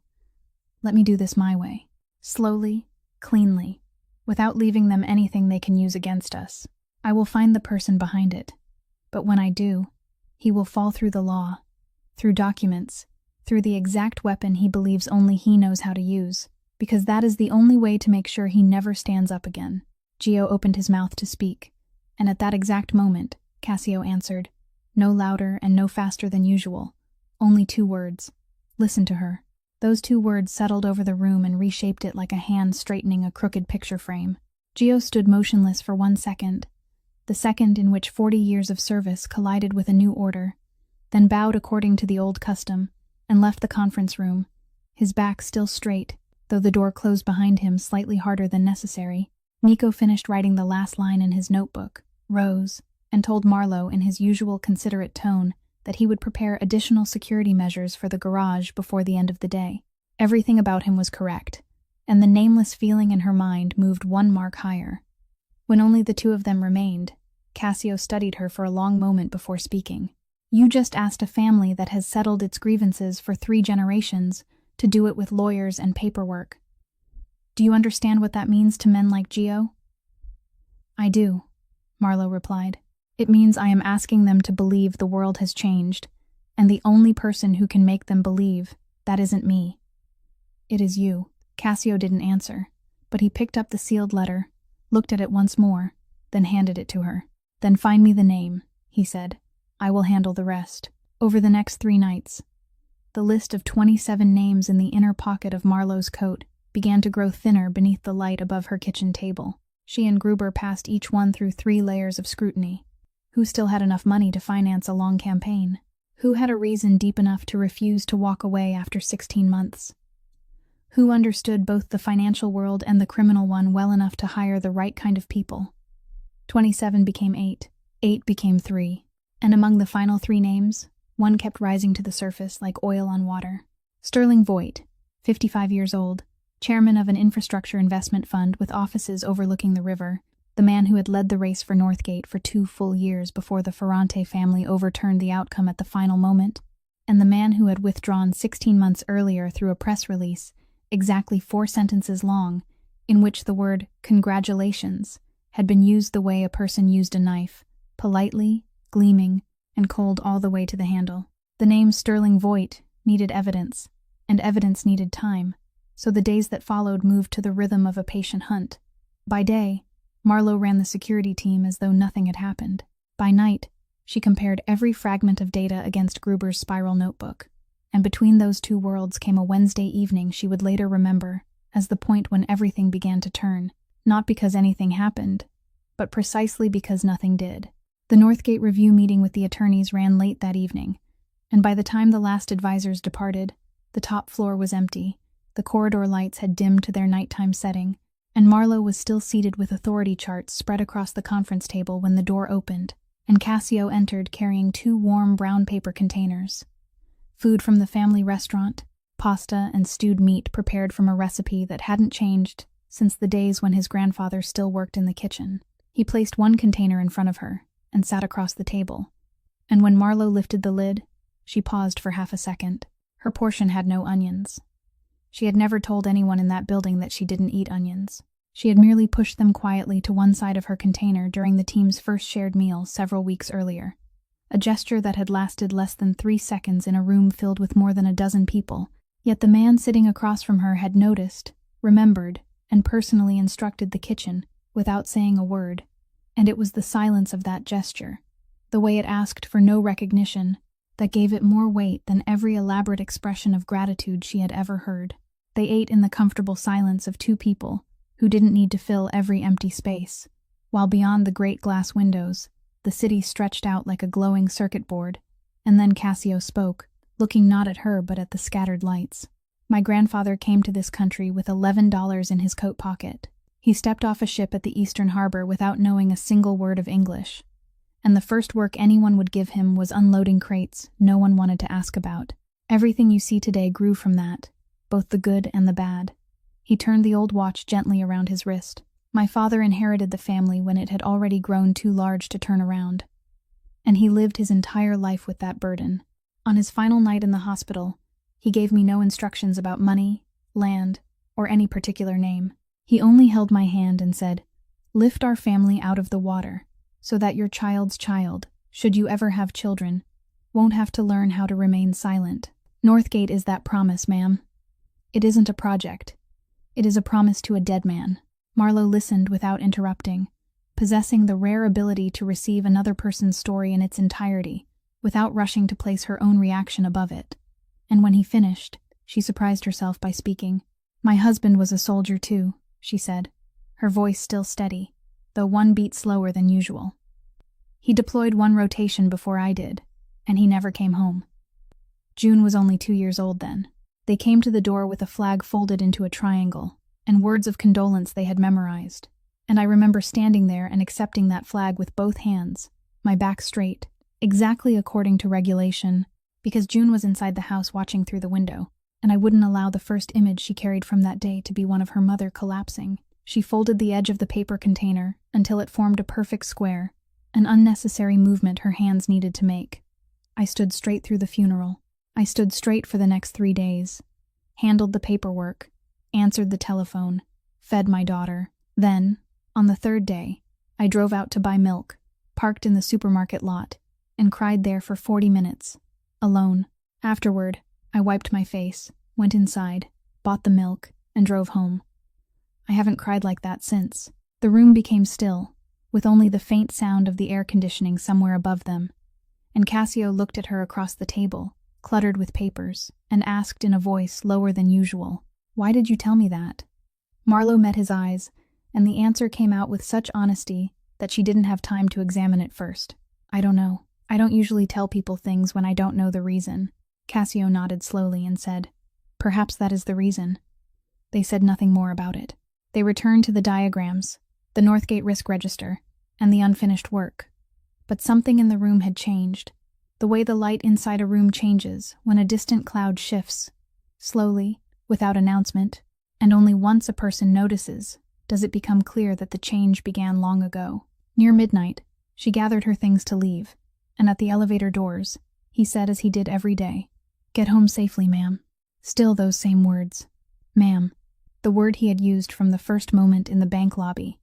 Let me do this my way. Slowly, cleanly, without leaving them anything they can use against us. I will find the person behind it. But when I do, he will fall through the law, through documents, through the exact weapon he believes only he knows how to use, because that is the only way to make sure he never stands up again. Gio opened his mouth to speak, and at that exact moment, Cassio answered, No louder and no faster than usual. Only 2 words. Listen to her. Those 2 words settled over the room and reshaped it like a hand straightening a crooked picture frame. Gio stood motionless for 1 second, the second in which 40 years of service collided with a new order, then bowed according to the old custom, and left the conference room, his back still straight, though the door closed behind him slightly harder than necessary. Nico finished writing the last line in his notebook, rose, and told Marlowe in his usual considerate tone that he would prepare additional security measures for the garage before the end of the day. Everything about him was correct, and the nameless feeling in her mind moved 1 mark higher. When only the 2 of them remained, Cassio studied her for a long moment before speaking. You just asked a family that has settled its grievances for 3 generations to do it with lawyers and paperwork. Do you understand what that means to men like Gio? I do, Marlowe replied. It means I am asking them to believe the world has changed, and the only person who can make them believe that isn't me. It is you. Cassio didn't answer, but he picked up the sealed letter, looked at it once more, then handed it to her. Then find me the name, he said. I will handle the rest. Over the next 3 nights. The list of 27 names in the inner pocket of Marlowe's coat began to grow thinner beneath the light above her kitchen table. She and Gruber passed each one through 3 layers of scrutiny. Who still had enough money to finance a long campaign? Who had a reason deep enough to refuse to walk away after 16 months? Who understood both the financial world and the criminal one well enough to hire the right kind of people? 27 became 8. 8 became 3. And among the final 3 names, one kept rising to the surface like oil on water. Sterling Voigt, 55 years old, chairman of an infrastructure investment fund with offices overlooking the river, the man who had led the race for Northgate for 2 full years before the Ferrante family overturned the outcome at the final moment, and the man who had withdrawn 16 months earlier through a press release, exactly 4 sentences long, in which the word "congratulations" had been used the way a person used a knife, politely, gleaming, and cold all the way to the handle. The name Sterling Voigt needed evidence, and evidence needed time, so the days that followed moved to the rhythm of a patient hunt. By day, Marlowe ran the security team as though nothing had happened. By night, she compared every fragment of data against Gruber's spiral notebook, and between those 2 worlds came a Wednesday evening she would later remember as the point when everything began to turn, not because anything happened, but precisely because nothing did. The Northgate review meeting with the attorneys ran late that evening, and by the time the last advisors departed, the top floor was empty, the corridor lights had dimmed to their nighttime setting, and Marlowe was still seated with authority charts spread across the conference table when the door opened, and Cassio entered carrying 2 warm brown paper containers. Food from the family restaurant, pasta and stewed meat prepared from a recipe that hadn't changed since the days when his grandfather still worked in the kitchen. He placed 1 container in front of her and sat across the table, and when Marlowe lifted the lid, she paused for half a second. Her portion had no onions. She had never told anyone in that building that she didn't eat onions. She had merely pushed them quietly to one side of her container during the team's first shared meal several weeks earlier, a gesture that had lasted less than 3 seconds in a room filled with more than a dozen people. Yet the man sitting across from her had noticed, remembered, and personally instructed the kitchen without saying a word, and it was the silence of that gesture, the way it asked for no recognition, that gave it more weight than every elaborate expression of gratitude she had ever heard. They ate in the comfortable silence of 2 people who didn't need to fill every empty space, while beyond the great glass windows, the city stretched out like a glowing circuit board. And then Cassio spoke, looking not at her but at the scattered lights. My grandfather came to this country with $11 in his coat pocket. He stepped off a ship at the Eastern Harbor without knowing a single word of English, and the first work anyone would give him was unloading crates no one wanted to ask about. Everything you see today grew from that, both the good and the bad. He turned the old watch gently around his wrist. My father inherited the family when it had already grown too large to turn around, and he lived his entire life with that burden. On his final night in the hospital, he gave me no instructions about money, land, or any particular name. He only held my hand and said, "Lift our family out of the water, so that your child's child, should you ever have children, won't have to learn how to remain silent." Northgate is that promise, ma'am. It isn't a project. It is a promise to a dead man. Marlowe listened without interrupting, possessing the rare ability to receive another person's story in its entirety, without rushing to place her own reaction above it. And when he finished, she surprised herself by speaking. "My husband was a soldier too," she said, her voice still steady, though one beat slower than usual. "He deployed one rotation before I did, and he never came home." June was only 2 years old then. They came to the door with a flag folded into a triangle, and words of condolence they had memorized. And I remember standing there and accepting that flag with both hands, my back straight, exactly according to regulation, because June was inside the house watching through the window, and I wouldn't allow the first image she carried from that day to be one of her mother collapsing. She folded the edge of the paper container until it formed a perfect square, an unnecessary movement her hands needed to make. I stood straight through the funeral. I stood straight for the next 3 days, handled the paperwork, answered the telephone, fed my daughter. Then, on the 3rd day, I drove out to buy milk, parked in the supermarket lot, and cried there for 40 minutes, alone. Afterward, I wiped my face, went inside, bought the milk, and drove home. I haven't cried like that since. The room became still, with only the faint sound of the air conditioning somewhere above them, and Cassio looked at her across the table, cluttered with papers, and asked in a voice lower than usual, "Why did you tell me that?" Marlowe met his eyes, and the answer came out with such honesty that she didn't have time to examine it first. "I don't know. I don't usually tell people things when I don't know the reason." Cassio nodded slowly and said, "Perhaps that is the reason." They said nothing more about it. They returned to the diagrams, the Northgate risk register, and the unfinished work. But something in the room had changed, the way the light inside a room changes when a distant cloud shifts, slowly, without announcement, and only once a person notices does it become clear that the change began long ago. Near midnight, she gathered her things to leave, and at the elevator doors, he said as he did every day, "Get home safely, ma'am." Still those same words. Ma'am. The word he had used from the first moment in the bank lobby.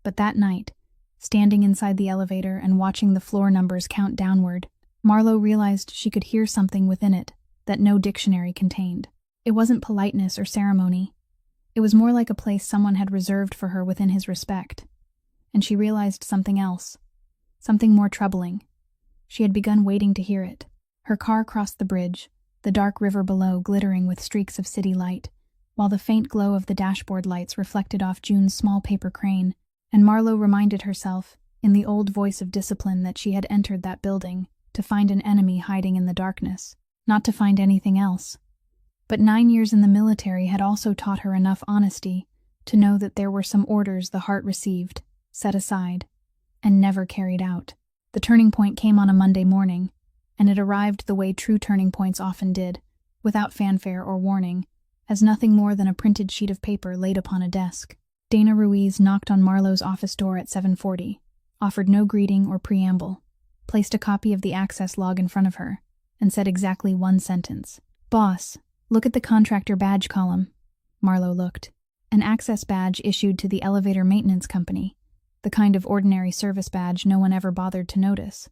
But that night, standing inside the elevator and watching the floor numbers count downward, Marlowe realized she could hear something within it that no dictionary contained. It wasn't politeness or ceremony. It was more like a place someone had reserved for her within his respect. And she realized something else, something more troubling. She had begun waiting to hear it. Her car crossed the bridge, the dark river below glittering with streaks of city light, while the faint glow of the dashboard lights reflected off June's small paper crane, and Marlowe reminded herself, in the old voice of discipline, that she had entered that building to find an enemy hiding in the darkness, not to find anything else. But 9 years in the military had also taught her enough honesty to know that there were some orders the heart received, set aside, and never carried out. The turning point came on a Monday morning, and it arrived the way true turning points often did, without fanfare or warning, as nothing more than a printed sheet of paper laid upon a desk. Dana Ruiz knocked on Marlowe's office door at 7:40, offered no greeting or preamble, placed a copy of the access log in front of her, and said exactly one sentence. "Boss, look at the contractor badge column." Marlowe looked. An access badge issued to the elevator maintenance company, the kind of ordinary service badge no one ever bothered to notice,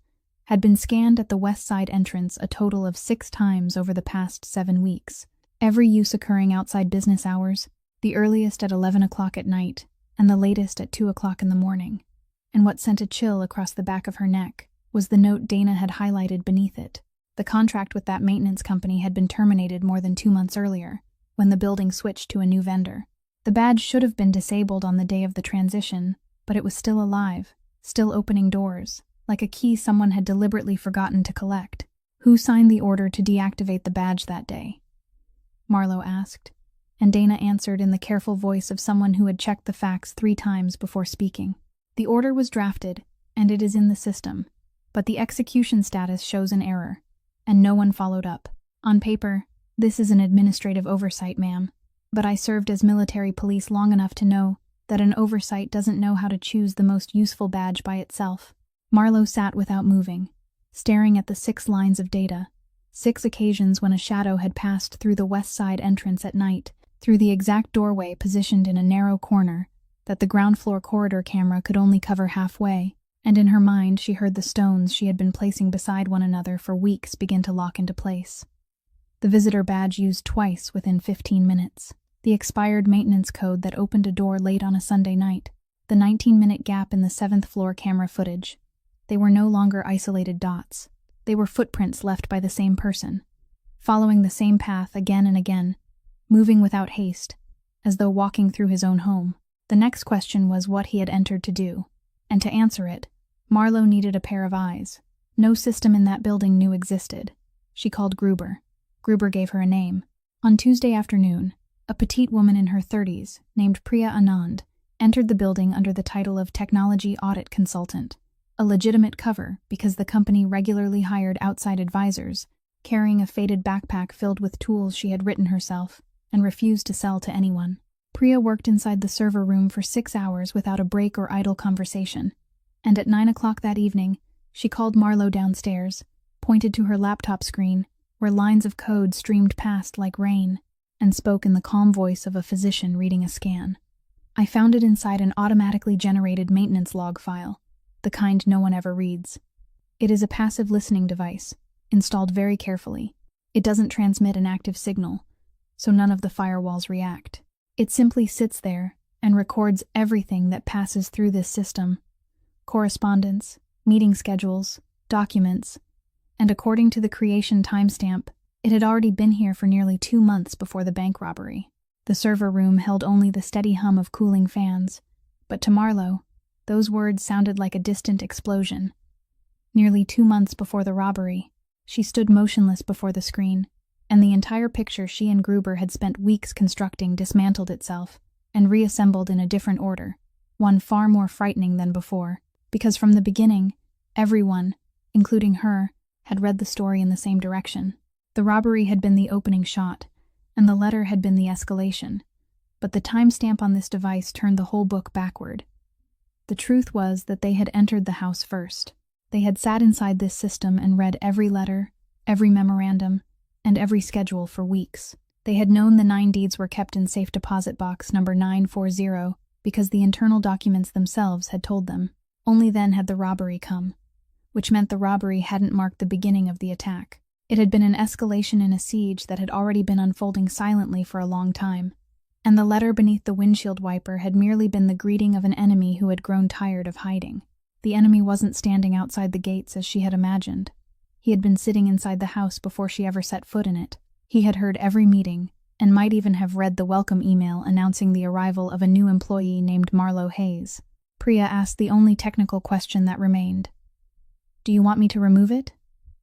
had been scanned at the west side entrance a total of 6 times over the past 7 weeks, every use occurring outside business hours, the earliest at 11 o'clock at night, and the latest at 2 o'clock in the morning. And what sent a chill across the back of her neck was the note Dana had highlighted beneath it. The contract with that maintenance company had been terminated more than 2 months earlier, when the building switched to a new vendor. The badge should have been disabled on the day of the transition, but it was still alive, still opening doors, like a key someone had deliberately forgotten to collect. "Who signed the order to deactivate the badge that day?" Marlowe asked, and Dana answered in the careful voice of someone who had checked the facts 3 times before speaking. "The order was drafted, and it is in the system, but the execution status shows an error, and no one followed up. On paper, this is an administrative oversight, ma'am, but I served as military police long enough to know that an oversight doesn't know how to choose the most useful badge by itself." Marlowe sat without moving, staring at the 6 lines of data, 6 occasions when a shadow had passed through the west side entrance at night, through the exact doorway positioned in a narrow corner that the ground floor corridor camera could only cover halfway, and in her mind she heard the stones she had been placing beside one another for weeks begin to lock into place. The visitor badge used twice within 15 minutes. The expired maintenance code that opened a door late on a Sunday night. The 19-minute gap in the 7th floor camera footage. They were no longer isolated dots. They were footprints left by the same person, following the same path again and again, moving without haste, as though walking through his own home. The next question was what he had entered to do, and to answer it, Marlowe needed a pair of eyes. No system in that building knew existed. She called Gruber. Gruber gave her a name. On Tuesday afternoon, a petite woman in her 30s, named Priya Anand, entered the building under the title of Technology Audit Consultant, a legitimate cover because the company regularly hired outside advisors, carrying a faded backpack filled with tools she had written herself and refused to sell to anyone. Priya worked inside the server room for 6 hours without a break or idle conversation, and at 9 o'clock that evening, she called Marlowe downstairs, pointed to her laptop screen, where lines of code streamed past like rain, and spoke in the calm voice of a physician reading a scan. I found it inside an automatically generated maintenance log file, the kind no one ever reads. It is a passive listening device, installed very carefully. It doesn't transmit an active signal, so none of the firewalls react. It simply sits there and records everything that passes through this system: correspondence, meeting schedules, documents, and according to the creation timestamp, it had already been here for nearly 2 months before the bank robbery. The server room held only the steady hum of cooling fans, but to Marlowe, those words sounded like a distant explosion. Nearly 2 months before the robbery, she stood motionless before the screen, and the entire picture she and Gruber had spent weeks constructing dismantled itself and reassembled in a different order, one far more frightening than before, because from the beginning, everyone, including her, had read the story in the same direction. The robbery had been the opening shot, and the letter had been the escalation, but the timestamp on this device turned the whole book backward. The truth was that they had entered the house first. They had sat inside this system and read every letter, every memorandum, and every schedule for weeks. They had known the 9 deeds were kept in safe deposit box number 940 because the internal documents themselves had told them. Only then had the robbery come, which meant the robbery hadn't marked the beginning of the attack. It had been an escalation in a siege that had already been unfolding silently for a long time, and the letter beneath the windshield wiper had merely been the greeting of an enemy who had grown tired of hiding. The enemy wasn't standing outside the gates as she had imagined. He had been sitting inside the house before she ever set foot in it. He had heard every meeting, and might even have read the welcome email announcing the arrival of a new employee named Marlowe Hayes. Priya asked the only technical question that remained. "Do you want me to remove it?"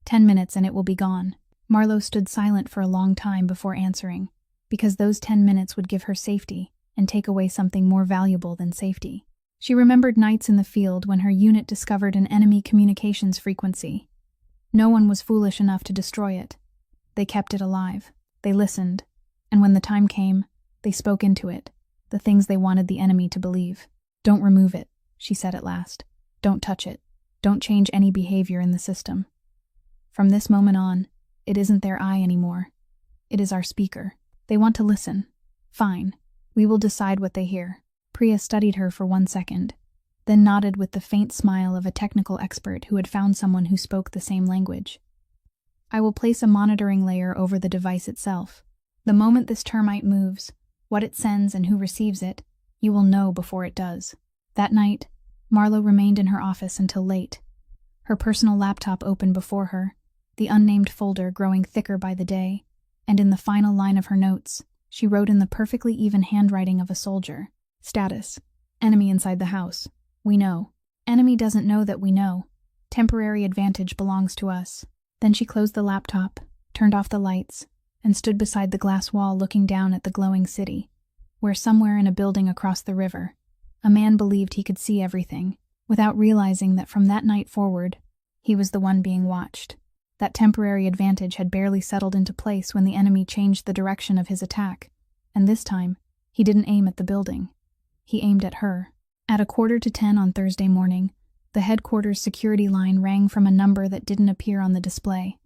10 minutes and it will be gone. Marlowe stood silent for a long time before answering, because those 10 minutes would give her safety and take away something more valuable than safety. She remembered nights in the field when her unit discovered an enemy communications frequency. No one was foolish enough to destroy it. They kept it alive. They listened, and when the time came, they spoke into it, the things they wanted the enemy to believe. "Don't remove it," she said at last. "Don't touch it. Don't change any behavior in the system. From this moment on, it isn't their eye anymore. It is our speaker. They want to listen. Fine. We will decide what they hear." Priya studied her for 1 second, then nodded with the faint smile of a technical expert who had found someone who spoke the same language. "I will place a monitoring layer over the device itself. The moment this termite moves, what it sends and who receives it, you will know before it does." That night, Marlowe remained in her office until late. Her personal laptop open before her, the unnamed folder growing thicker by the day, and in the final line of her notes, she wrote in the perfectly even handwriting of a soldier, "Status. Enemy inside the house. We know. Enemy doesn't know that we know. Temporary advantage belongs to us." Then she closed the laptop, turned off the lights, and stood beside the glass wall looking down at the glowing city, where somewhere in a building across the river, a man believed he could see everything, without realizing that from that night forward, he was the one being watched. That temporary advantage had barely settled into place when the enemy changed the direction of his attack, and this time, he didn't aim at the building. He aimed at her. At 9:45 on Thursday morning, the headquarters security line rang from a number that didn't appear on the display,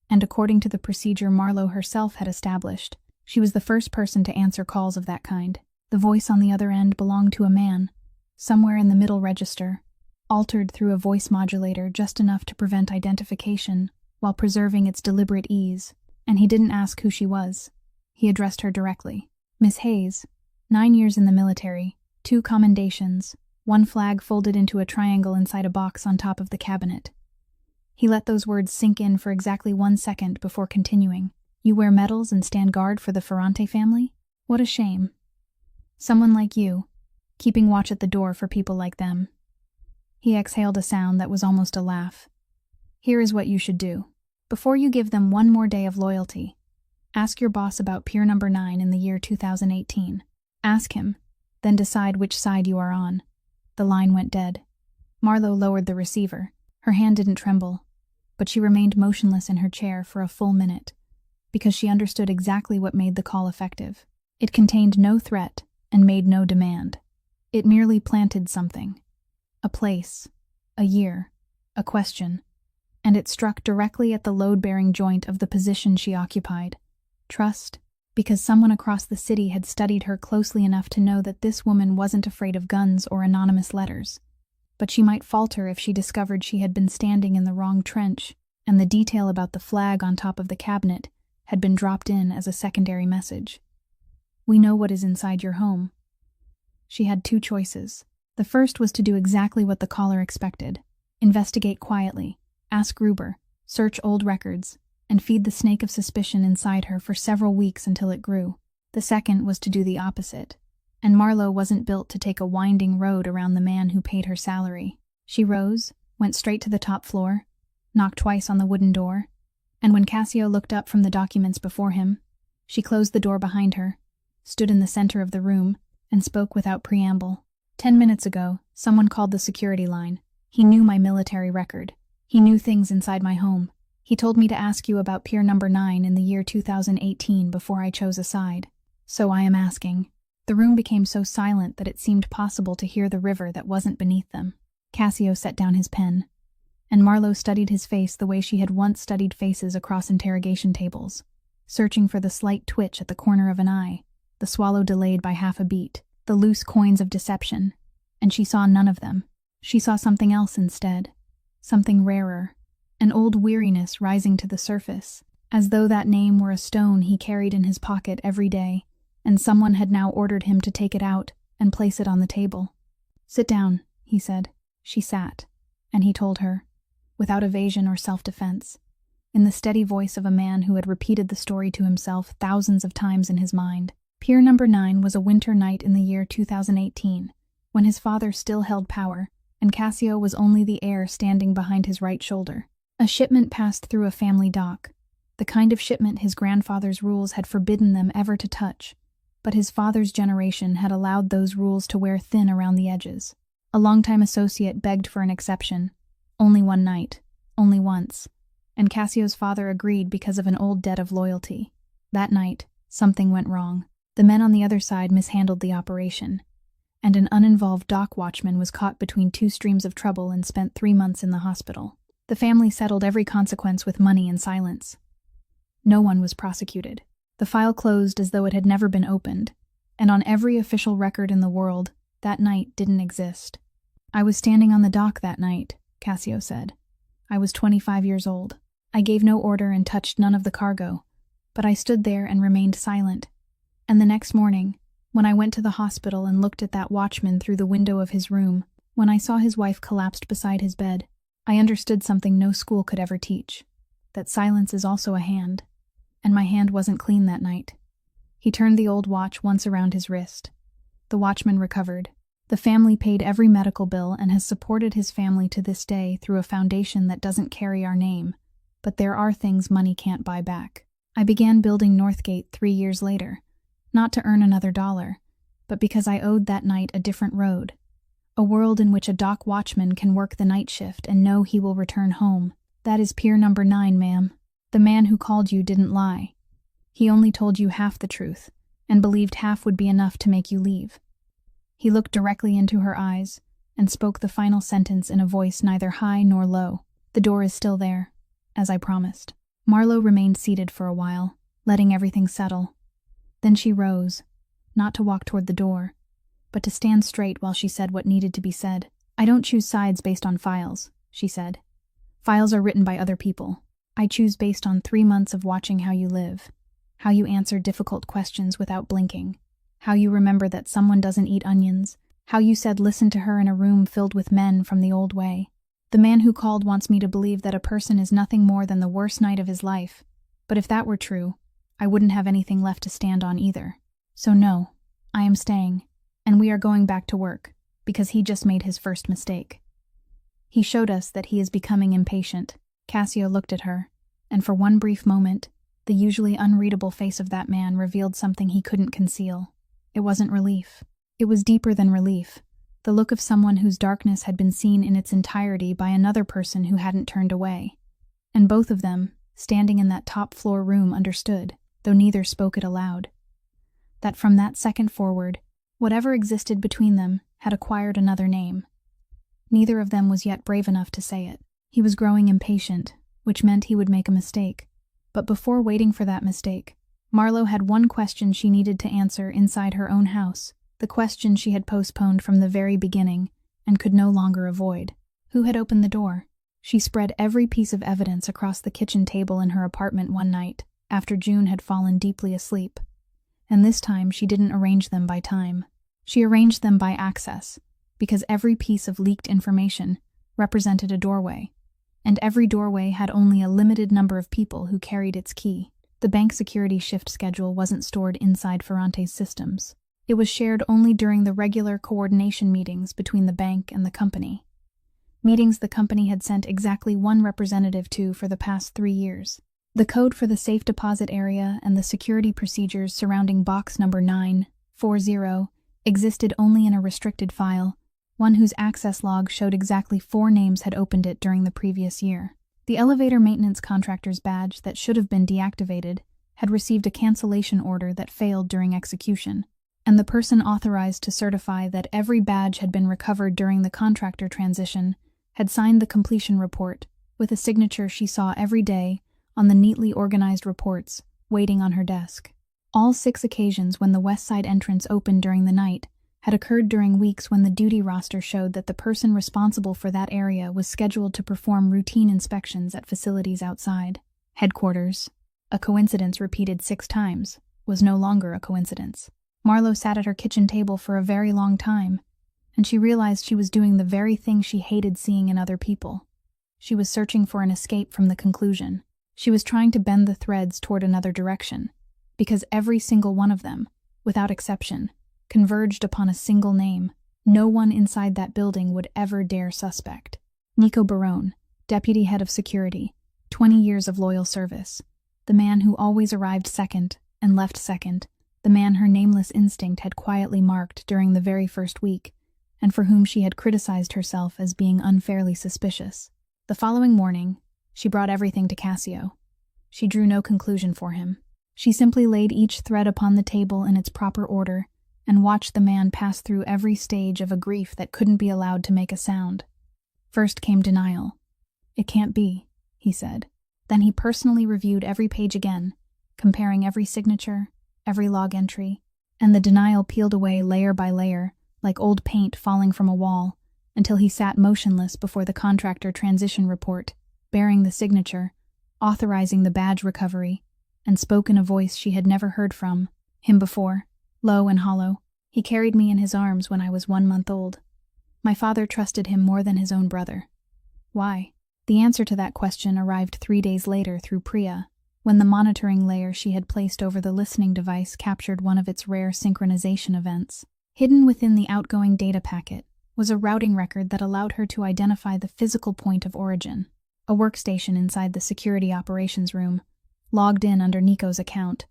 and according to the procedure Marlowe herself had established, she was the first person to answer calls of that kind. The voice on the other end belonged to a man, somewhere in the middle register, altered through a voice modulator just enough to prevent identification while preserving its deliberate ease, and he didn't ask who she was. He addressed her directly. "Miss Hayes, 9 years in the military, 2 commendations, 1 flag folded into a triangle inside a box on top of the cabinet. He let those words sink in for exactly 1 second before continuing. You wear medals and stand guard for the Ferrante family? What a shame. Someone like you, keeping watch at the door for people like them. He exhaled a sound that was almost a laugh. Here is what you should do. Before you give them one more day of loyalty, ask your boss about Pier Number 9 in the year 2018. Ask him, then decide which side you are on. The line went dead. Marlo lowered the receiver. Her hand didn't tremble, but she remained motionless in her chair for a full minute, because she understood exactly what made the call effective. It contained no threat and made no demand. It merely planted something. A place, a year, a question, and it struck directly at the load-bearing joint of the position she occupied. Trust, because someone across the city had studied her closely enough to know that this woman wasn't afraid of guns or anonymous letters. But she might falter if she discovered she had been standing in the wrong trench, and the detail about the flag on top of the cabinet had been dropped in as a secondary message. We know what is inside your home. She had two choices. The first was to do exactly what the caller expected. Investigate quietly, ask Gruber, search old records, and feed the snake of suspicion inside her for several weeks until it grew. The second was to do the opposite, and Marlo wasn't built to take a winding road around the man who paid her salary. She rose, went straight to the top floor, knocked twice on the wooden door, and when Cassio looked up from the documents before him, she closed the door behind her, stood in the center of the room, and spoke without preamble. 10 minutes ago, someone called the security line. He knew my military record. He knew things inside my home. He told me to ask you about Pier Number 9 in the year 2018 before I chose a side. So I am asking. The room became so silent that it seemed possible to hear the river that wasn't beneath them. Cassio set down his pen, and Marlo studied his face the way she had once studied faces across interrogation tables, searching for the slight twitch at the corner of an eye, the swallow delayed by half a beat, the loose coins of deception, and she saw none of them. She saw something else instead, something rarer, an old weariness rising to the surface, as though that name were a stone he carried in his pocket every day, and someone had now ordered him to take it out and place it on the table. Sit down, he said. She sat, and he told her, without evasion or self-defense, in the steady voice of a man who had repeated the story to himself thousands of times in his mind. Pier Number 9 was a winter night in the year 2018, when his father still held power, and Cassio was only the heir standing behind his right shoulder. A shipment passed through a family dock, the kind of shipment his grandfather's rules had forbidden them ever to touch, but his father's generation had allowed those rules to wear thin around the edges. A longtime associate begged for an exception. Only one night, only once, and Cassio's father agreed because of an old debt of loyalty. That night, something went wrong. The men on the other side mishandled the operation, and an uninvolved dock watchman was caught between two streams of trouble and spent 3 months in the hospital. The family settled every consequence with money and silence. No one was prosecuted. The file closed as though it had never been opened, and on every official record in the world, that night didn't exist. I was standing on the dock that night, Cassio said. I was 25 years old. I gave no order and touched none of the cargo, but I stood there and remained silent. And the next morning, when I went to the hospital and looked at that watchman through the window of his room, when I saw his wife collapsed beside his bed, I understood something no school could ever teach, that silence is also a hand, and my hand wasn't clean that night. He turned the old watch once around his wrist. The watchman recovered. The family paid every medical bill and has supported his family to this day through a foundation that doesn't carry our name, but there are things money can't buy back. I began building Northgate 3 years later, not to earn another dollar, but because I owed that night a different road, a world in which a dock watchman can work the night shift and know he will return home. That is Pier Number 9, ma'am. The man who called you didn't lie. He only told you half the truth, and believed half would be enough to make you leave. He looked directly into her eyes, and spoke the final sentence in a voice neither high nor low. The door is still there, as I promised. Marlo remained seated for a while, letting everything settle. Then she rose, not to walk toward the door, but to stand straight while she said what needed to be said. I don't choose sides based on files, she said. Files are written by other people. I choose based on 3 months of watching how you live, how you answer difficult questions without blinking, how you remember that someone doesn't eat onions, how you said listen to her in a room filled with men from the old way. The man who called wants me to believe that a person is nothing more than the worst night of his life, but if that were true, I wouldn't have anything left to stand on either. So no, I am staying, and we are going back to work, because he just made his first mistake. He showed us that he is becoming impatient. Cassio looked at her, and for one brief moment, the usually unreadable face of that man revealed something he couldn't conceal. It wasn't relief. It was deeper than relief, the look of someone whose darkness had been seen in its entirety by another person who hadn't turned away. And both of them, standing in that top-floor room, understood, though neither spoke it aloud, that from that second forward, whatever existed between them had acquired another name. Neither of them was yet brave enough to say it. He was growing impatient, which meant he would make a mistake. But before waiting for that mistake, Marlowe had one question she needed to answer inside her own house, the question she had postponed from the very beginning and could no longer avoid. Who had opened the door? She spread every piece of evidence across the kitchen table in her apartment one night, after June had fallen deeply asleep. And this time she didn't arrange them by time. She arranged them by access, because every piece of leaked information represented a doorway, and every doorway had only a limited number of people who carried its key. The bank security shift schedule wasn't stored inside Ferrante's systems. It was shared only during the regular coordination meetings between the bank and the company. Meetings the company had sent exactly one representative to for the past 3 years. The code for the safe deposit area and the security procedures surrounding box number 940 existed only in a restricted file, one whose access log showed exactly 4 names had opened it during the previous year. The elevator maintenance contractor's badge that should have been deactivated had received a cancellation order that failed during execution, and the person authorized to certify that every badge had been recovered during the contractor transition had signed the completion report with a signature she saw every day on the neatly organized reports waiting on her desk. All 6 occasions when the west side entrance opened during the night had occurred during weeks when the duty roster showed that the person responsible for that area was scheduled to perform routine inspections at facilities outside. Headquarters, a coincidence repeated 6 times, was no longer a coincidence. Marlowe sat at her kitchen table for a very long time, and she realized she was doing the very thing she hated seeing in other people. She was searching for an escape from the conclusion. She was trying to bend the threads toward another direction, because every single one of them, without exception, converged upon a single name. No one inside that building would ever dare suspect. Nico Barone, deputy head of security, 20 years of loyal service. The man who always arrived second and left second. The man her nameless instinct had quietly marked during the very first week, and for whom she had criticized herself as being unfairly suspicious. The following morning, she brought everything to Cassio. She drew no conclusion for him. She simply laid each thread upon the table in its proper order and watched the man pass through every stage of a grief that couldn't be allowed to make a sound. First came denial. "It can't be," he said. Then he personally reviewed every page again, comparing every signature, every log entry, and the denial peeled away layer by layer, like old paint falling from a wall, until he sat motionless before the contractor transition report, bearing the signature, authorizing the badge recovery, and spoke in a voice she had never heard from him before, low and hollow. "He carried me in his arms when I was 1 month old. My father trusted him more than his own brother." Why? The answer to that question arrived 3 days later through Priya, when the monitoring layer she had placed over the listening device captured one of its rare synchronization events. Hidden within the outgoing data packet was a routing record that allowed her to identify the physical point of origin, a workstation inside the security operations room, logged in under Nico's account,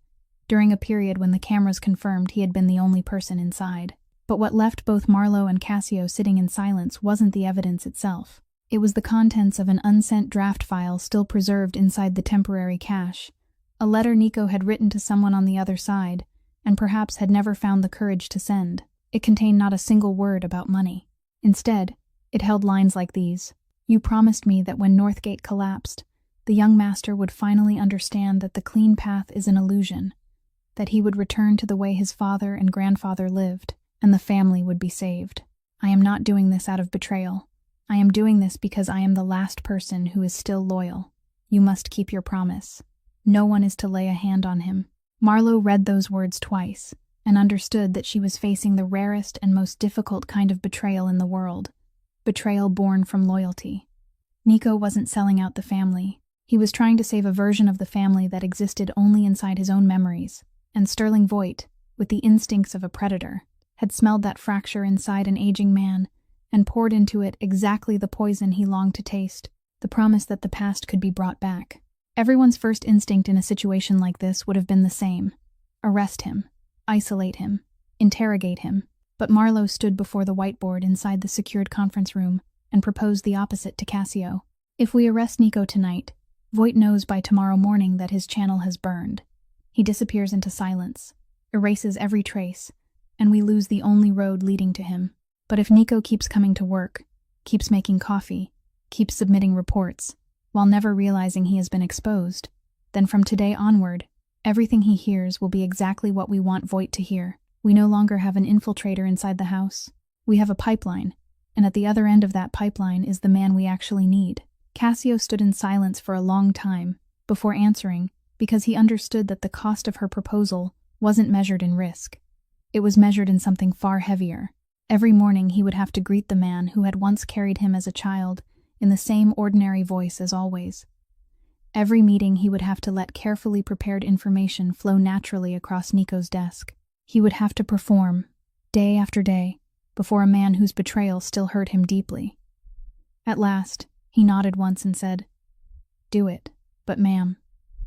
during a period when the cameras confirmed he had been the only person inside. But what left both Marlowe and Cassio sitting in silence wasn't the evidence itself. It was the contents of an unsent draft file still preserved inside the temporary cache, a letter Nico had written to someone on the other side, and perhaps had never found the courage to send. It contained not a single word about money. Instead, it held lines like these: "You promised me that when Northgate collapsed, the young master would finally understand that the clean path is an illusion, that he would return to the way his father and grandfather lived, and the family would be saved. I am not doing this out of betrayal. I am doing this because I am the last person who is still loyal. You must keep your promise. No one is to lay a hand on him." Marlowe read those words twice, and understood that she was facing the rarest and most difficult kind of betrayal in the world. Betrayal born from loyalty. Nico wasn't selling out the family. He was trying to save a version of the family that existed only inside his own memories, and Sterling Voigt, with the instincts of a predator, had smelled that fracture inside an aging man and poured into it exactly the poison he longed to taste, the promise that the past could be brought back. Everyone's first instinct in a situation like this would have been the same: arrest him, isolate him, interrogate him. But Marlowe stood before the whiteboard inside the secured conference room and proposed the opposite to Cassio. If we arrest Nico tonight, Voigt knows by tomorrow morning that his channel has burned. He disappears into silence, erases every trace, and we lose the only road leading to him. But if Nico keeps coming to work, keeps making coffee, keeps submitting reports, while never realizing he has been exposed, then from today onward, everything he hears will be exactly what we want Voigt to hear. We no longer have an infiltrator inside the house. We have a pipeline, and at the other end of that pipeline is the man we actually need. Cassio stood in silence for a long time before answering, because he understood that the cost of her proposal wasn't measured in risk. It was measured in something far heavier. Every morning he would have to greet the man who had once carried him as a child in the same ordinary voice as always. Every meeting he would have to let carefully prepared information flow naturally across Nico's desk. He would have to perform, day after day, before a man whose betrayal still hurt him deeply. At last, he nodded once and said, "Do it, but ma'am,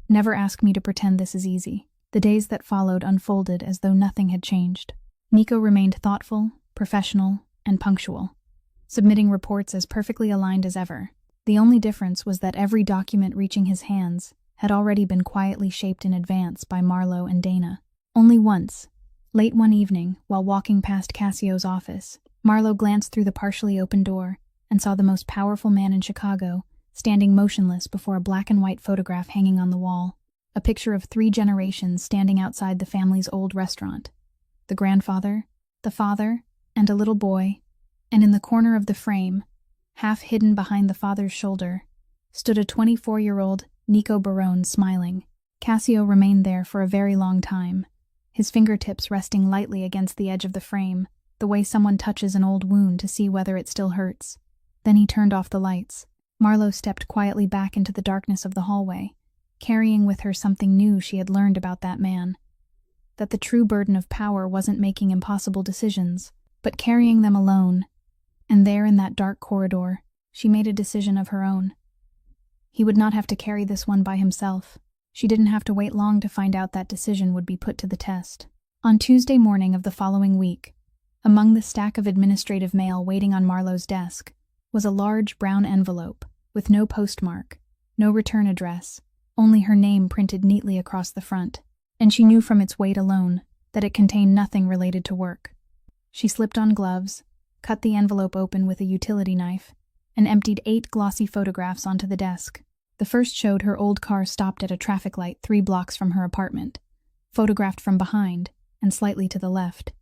never ask me to pretend this is easy." The days that followed unfolded as though nothing had changed. Nico remained thoughtful, professional, and punctual, submitting reports as perfectly aligned as ever. The only difference was that every document reaching his hands had already been quietly shaped in advance by Marlowe and Dana. Only once, late one evening, while walking past Cassio's office, Marlowe glanced through the partially open door and saw the most powerful man in Chicago standing motionless before a black and white photograph hanging on the wall, a picture of 3 generations standing outside the family's old restaurant: the grandfather, the father, and a little boy, and in the corner of the frame, half hidden behind the father's shoulder, stood a 24-year-old Nico Barone smiling. Cassio remained there for a very long time, his fingertips resting lightly against the edge of the frame, the way someone touches an old wound to see whether it still hurts. Then he turned off the lights. Marlowe stepped quietly back into the darkness of the hallway, carrying with her something new she had learned about that man: that the true burden of power wasn't making impossible decisions, but carrying them alone. And there in that dark corridor, she made a decision of her own. He would not have to carry this one by himself. She didn't have to wait long to find out that decision would be put to the test. On Tuesday morning of the following week, among the stack of administrative mail waiting on Marlowe's desk, was a large brown envelope with no postmark, no return address, only her name printed neatly across the front, and she knew from its weight alone that it contained nothing related to work. She slipped on gloves, cut the envelope open with a utility knife, and emptied 8 glossy photographs onto the desk. The first showed her old car stopped at a traffic light 3 blocks from her apartment, photographed from behind and slightly to the left,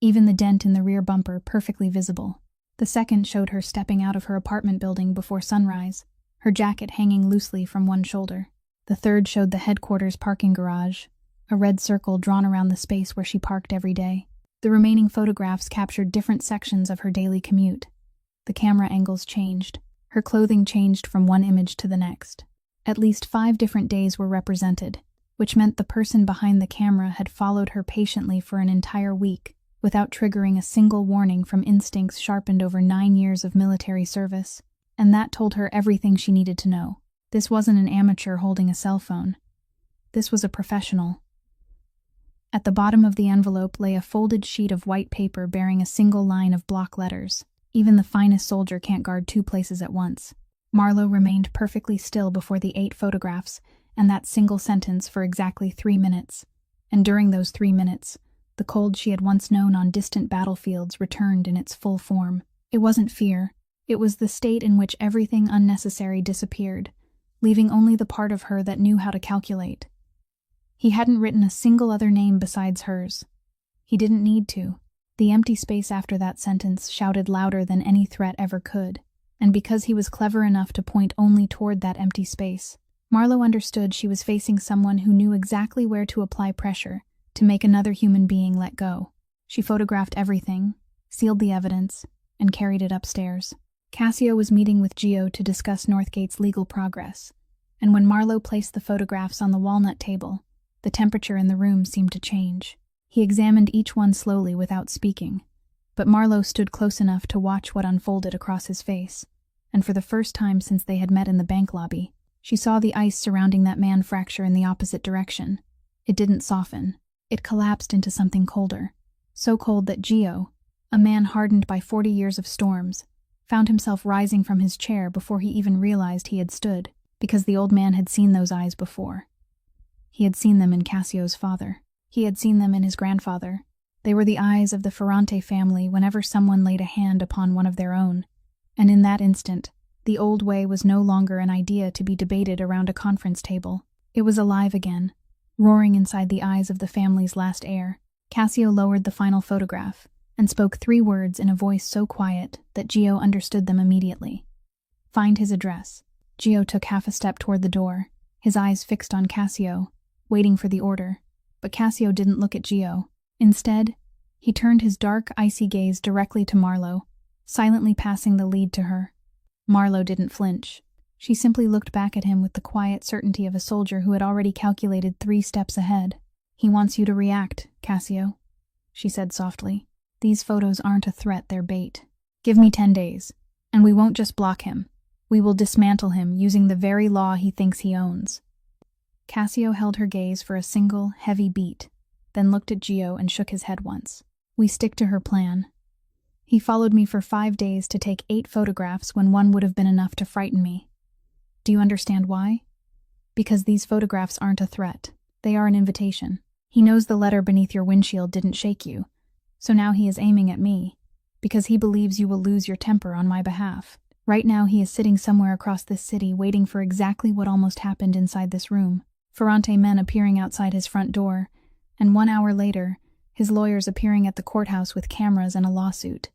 even the dent in the rear bumper perfectly visible. The second showed her stepping out of her apartment building before sunrise, her jacket hanging loosely from one shoulder. The third showed the headquarters parking garage, a red circle drawn around the space where she parked every day. The remaining photographs captured different sections of her daily commute. The camera angles changed. Her clothing changed from one image to the next. At least 5 different days were represented, which meant the person behind the camera had followed her patiently for an entire week, without triggering a single warning from instincts sharpened over 9 years of military service, and that told her everything she needed to know. This wasn't an amateur holding a cell phone. This was a professional. At the bottom of the envelope lay a folded sheet of white paper bearing a single line of block letters. Even the finest soldier can't guard 2 places at once. Marlowe remained perfectly still before the 8 photographs and that single sentence for exactly 3 minutes, and during those 3 minutes, the cold she had once known on distant battlefields returned in its full form. It wasn't fear. It was the state in which everything unnecessary disappeared, leaving only the part of her that knew how to calculate. He hadn't written a single other name besides hers. He didn't need to. The empty space after that sentence shouted louder than any threat ever could, and because he was clever enough to point only toward that empty space, Marlowe understood she was facing someone who knew exactly where to apply pressure to make another human being let go. She photographed everything, sealed the evidence, and carried it upstairs. Cassio was meeting with Gio to discuss Northgate's legal progress, and when Marlowe placed the photographs on the walnut table, the temperature in the room seemed to change. He examined each one slowly without speaking, but Marlowe stood close enough to watch what unfolded across his face, and for the first time since they had met in the bank lobby, she saw the ice surrounding that man fracture in the opposite direction. It didn't soften. It collapsed into something colder, so cold that Gio, a man hardened by 40 years of storms, found himself rising from his chair before he even realized he had stood, because the old man had seen those eyes before. He had seen them in Cassio's father. He had seen them in his grandfather. They were the eyes of the Ferrante family whenever someone laid a hand upon one of their own, and in that instant, the old way was no longer an idea to be debated around a conference table. It was alive again, roaring inside the eyes of the family's last heir. Cassio lowered the final photograph and spoke 3 words in a voice so quiet that Gio understood them immediately. Find his address. Gio took half a step toward the door, his eyes fixed on Cassio, waiting for the order. But Cassio didn't look at Gio. Instead, he turned his dark, icy gaze directly to Marlowe, silently passing the lead to her. Marlowe didn't flinch. She simply looked back at him with the quiet certainty of a soldier who had already calculated 3 steps ahead. He wants you to react, Cassio, she said softly. These photos aren't a threat, they're bait. Give me 10 days, and we won't just block him. We will dismantle him using the very law he thinks he owns. Cassio held her gaze for a single, heavy beat, then looked at Gio and shook his head once. We stick to her plan. He followed me for 5 days to take 8 photographs when one would have been enough to frighten me. Do you understand why? Because these photographs aren't a threat. They are an invitation. He knows the letter beneath your windshield didn't shake you, so now he is aiming at me, because he believes you will lose your temper on my behalf. Right now he is sitting somewhere across this city waiting for exactly what almost happened inside this room. Ferrante men appearing outside his front door, and 1 hour later, his lawyers appearing at the courthouse with cameras and a lawsuit.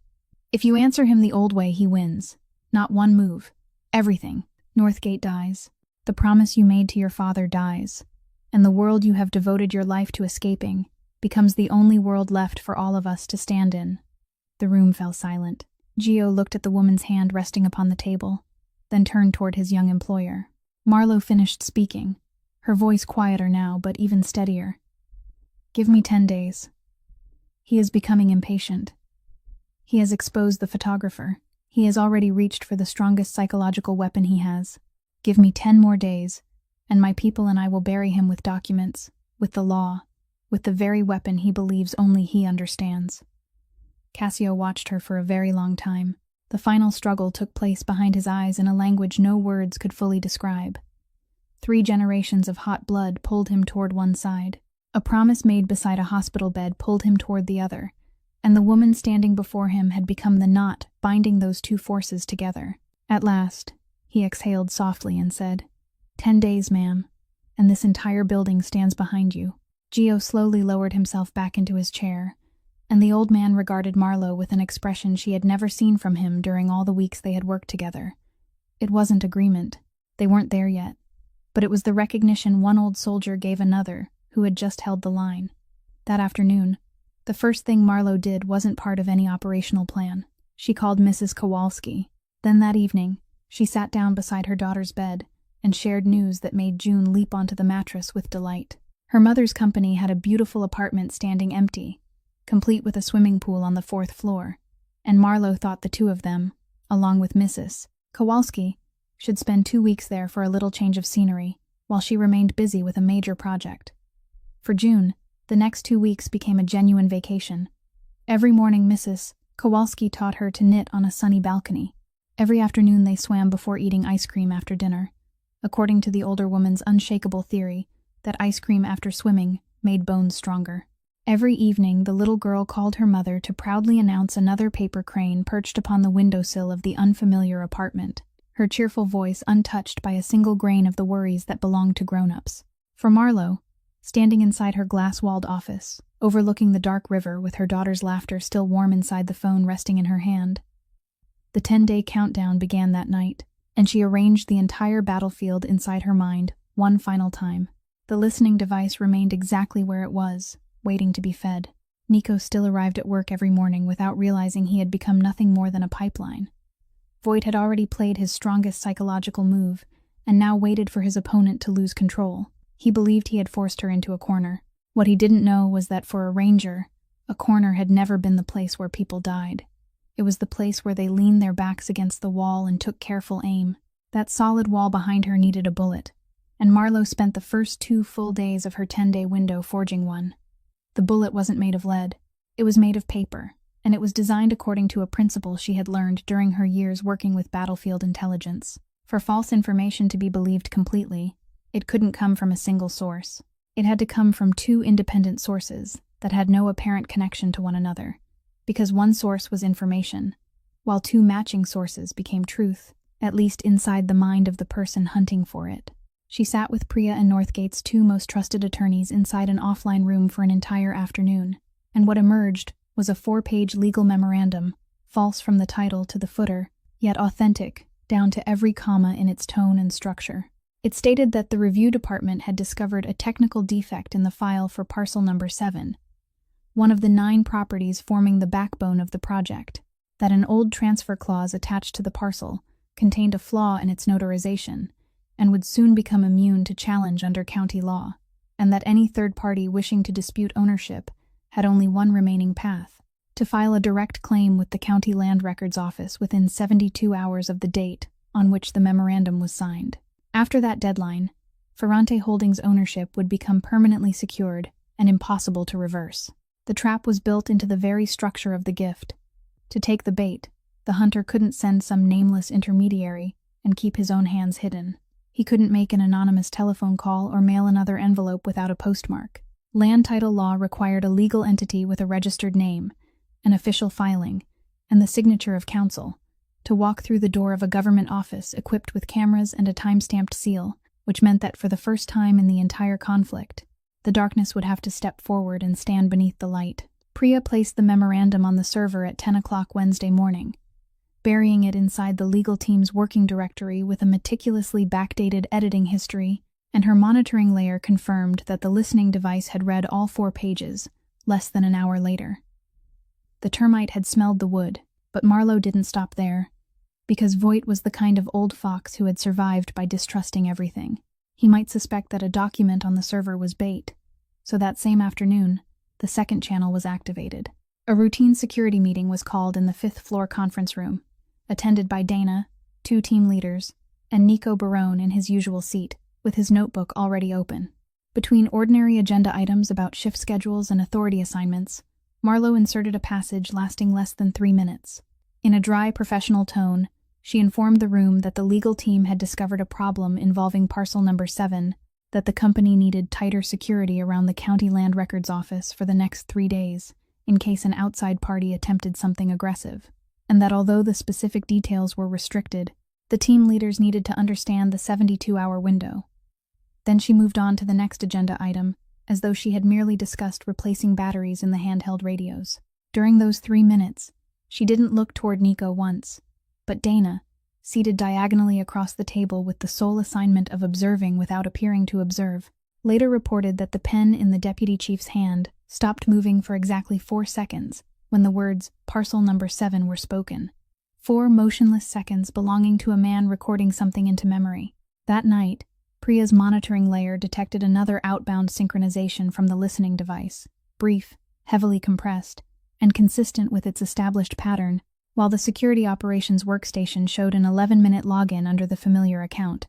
If you answer him the old way, he wins. Not one move. Everything. Northgate dies. The promise you made to your father dies. And the world you have devoted your life to escaping becomes the only world left for all of us to stand in. The room fell silent. Gio looked at the woman's hand resting upon the table, then turned toward his young employer. Marlowe finished speaking, her voice quieter now, but even steadier. Give me 10 days. He is becoming impatient. He has exposed the photographer. He has already reached for the strongest psychological weapon he has. Give me 10 more days, and my people and I will bury him with documents, with the law, with the very weapon he believes only he understands. Cassio watched her for a very long time. The final struggle took place behind his eyes in a language no words could fully describe. 3 generations of hot blood pulled him toward one side. A promise made beside a hospital bed pulled him toward the other, and the woman standing before him had become the knot binding those 2 forces together. At last, he exhaled softly and said, 10 days, ma'am, and this entire building stands behind you. Gio slowly lowered himself back into his chair, and the old man regarded Marlowe with an expression she had never seen from him during all the weeks they had worked together. It wasn't agreement. They weren't there yet. But it was the recognition one old soldier gave another who had just held the line. That afternoon, the first thing Marlowe did wasn't part of any operational plan. She called Mrs. Kowalski. Then that evening, she sat down beside her daughter's bed and shared news that made June leap onto the mattress with delight. Her mother's company had a beautiful apartment standing empty, complete with a swimming pool on the 4th floor, and Marlowe thought the 2 of them, along with Mrs. Kowalski, should spend 2 weeks there for a little change of scenery, while she remained busy with a major project. For June, the next 2 weeks became a genuine vacation. Every morning Mrs. Kowalski taught her to knit on a sunny balcony. Every afternoon they swam before eating ice cream after dinner, according to the older woman's unshakable theory that ice cream after swimming made bones stronger. Every evening the little girl called her mother to proudly announce another paper crane perched upon the windowsill of the unfamiliar apartment, her cheerful voice untouched by a single grain of the worries that belonged to grown-ups. For Marlowe, standing inside her glass-walled office, overlooking the dark river with her daughter's laughter still warm inside the phone resting in her hand, the 10-day countdown began that night, and she arranged the entire battlefield inside her mind one final time. The listening device remained exactly where it was, waiting to be fed. Nico still arrived at work every morning without realizing he had become nothing more than a pipeline. Voight had already played his strongest psychological move, and now waited for his opponent to lose control. He believed he had forced her into a corner. What he didn't know was that for a ranger, a corner had never been the place where people died. It was the place where they leaned their backs against the wall and took careful aim. That solid wall behind her needed a bullet, and Marlowe spent the first 2 full days of her 10-day window forging one. The bullet wasn't made of lead. It was made of paper, and it was designed according to a principle she had learned during her years working with battlefield intelligence. For false information to be believed completely, it couldn't come from a single source. It had to come from 2 independent sources that had no apparent connection to one another, because one source was information, while 2 matching sources became truth, at least inside the mind of the person hunting for it. She sat with Priya and Northgate's 2 most trusted attorneys inside an offline room for an entire afternoon, and what emerged was a 4-page legal memorandum, false from the title to the footer, yet authentic, down to every comma in its tone and structure. It stated that the review department had discovered a technical defect in the file for parcel number 7, one of the 9 properties forming the backbone of the project, that an old transfer clause attached to the parcel contained a flaw in its notarization, and would soon become immune to challenge under county law, and that any third party wishing to dispute ownership had only one remaining path: to file a direct claim with the County Land Records Office within 72 hours of the date on which the memorandum was signed. After that deadline, Ferrante Holdings' ownership would become permanently secured and impossible to reverse. The trap was built into the very structure of the gift. To take the bait, the hunter couldn't send some nameless intermediary and keep his own hands hidden. He couldn't make an anonymous telephone call or mail another envelope without a postmark. Land title law required a legal entity with a registered name, an official filing, and the signature of counsel to walk through the door of a government office equipped with cameras and a time-stamped seal, which meant that for the first time in the entire conflict, the darkness would have to step forward and stand beneath the light. Priya placed the memorandum on the server at 10 o'clock Wednesday morning, burying it inside the legal team's working directory with a meticulously backdated editing history, and her monitoring layer confirmed that the listening device had read all 4 pages, less than an hour later. The termite had smelled the wood, but Marlowe didn't stop there, because Voight was the kind of old fox who had survived by distrusting everything. He might suspect that a document on the server was bait, so that same afternoon, the second channel was activated. A routine security meeting was called in the 5th floor conference room, attended by Dana, 2 team leaders, and Nico Barone in his usual seat, with his notebook already open. Between ordinary agenda items about shift schedules and authority assignments, Marlowe inserted a passage lasting less than 3 minutes. In a dry, professional tone, she informed the room that the legal team had discovered a problem involving parcel number 7, that the company needed tighter security around the County Land Records Office for the next 3 days, in case an outside party attempted something aggressive, and that although the specific details were restricted, the team leaders needed to understand the 72-hour window. Then she moved on to the next agenda item, as though she had merely discussed replacing batteries in the handheld radios. During those 3 minutes, she didn't look toward Nico once, but Dana, seated diagonally across the table with the sole assignment of observing without appearing to observe, later reported that the pen in the deputy chief's hand stopped moving for exactly 4 seconds when the words "parcel number 7" were spoken. 4 motionless seconds belonging to a man recording something into memory. That night, Priya's monitoring layer detected another outbound synchronization from the listening device, brief, heavily compressed, and consistent with its established pattern, while the security operations workstation showed an 11-minute login under the familiar account.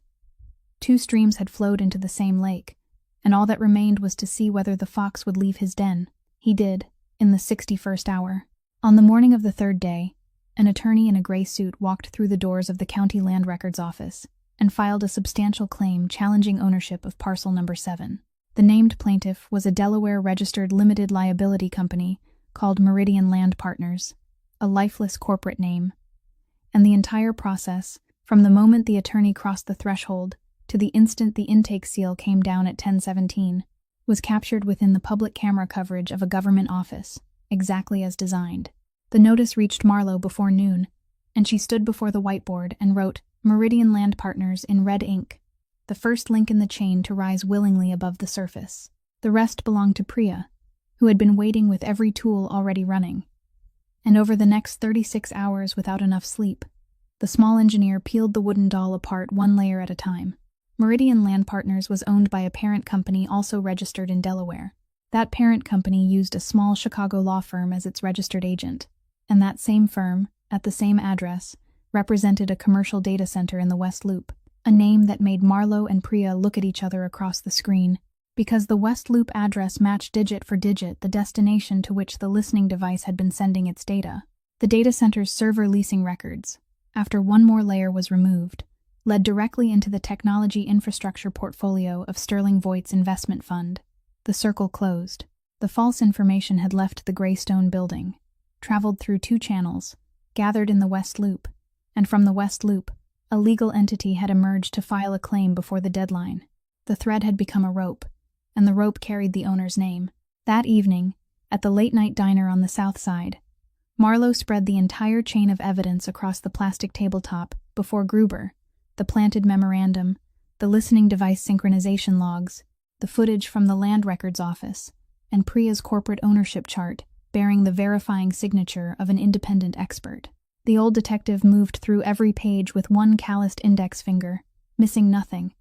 2 streams had flowed into the same lake, and all that remained was to see whether the fox would leave his den. He did, in the 61st hour. On the morning of the 3rd day, an attorney in a gray suit walked through the doors of the County Land Records Office and filed a substantial claim challenging ownership of parcel number 7. The named plaintiff was a Delaware-registered limited liability company called Meridian Land Partners, a lifeless corporate name. And the entire process, from the moment the attorney crossed the threshold to the instant the intake seal came down at 10:17, was captured within the public camera coverage of a government office, exactly as designed. The notice reached Marlowe before noon, and she stood before the whiteboard and wrote Meridian Land Partners in red ink, the first link in the chain to rise willingly above the surface. The rest belonged to Priya, who had been waiting with every tool already running. And over the next 36 hours without enough sleep, The small engineer peeled the wooden doll apart one layer at a time. Meridian Land Partners was owned by a parent company also registered in Delaware. That parent company used a small Chicago law firm as its registered agent, and that same firm, at the same address, represented a commercial data center in the West Loop, a name that made Marlowe and Priya look at each other across the screen, because the West Loop address matched digit for digit the destination to which the listening device had been sending its data. The data center's server leasing records, after one more layer was removed, led directly into the technology infrastructure portfolio of Sterling Voigt's investment fund. The circle closed. The false information had left the Greystone building, traveled through 2 channels, gathered in the West Loop, and from the West Loop, a legal entity had emerged to file a claim before the deadline. The thread had become a rope, and the rope carried the owner's name. That evening, at the late-night diner on the South Side, Marlowe spread the entire chain of evidence across the plastic tabletop before Gruber, the planted memorandum, the listening device synchronization logs, the footage from the Land Records Office, and Priya's corporate ownership chart bearing the verifying signature of an independent expert. The old detective moved through every page with one calloused index finger, missing nothing,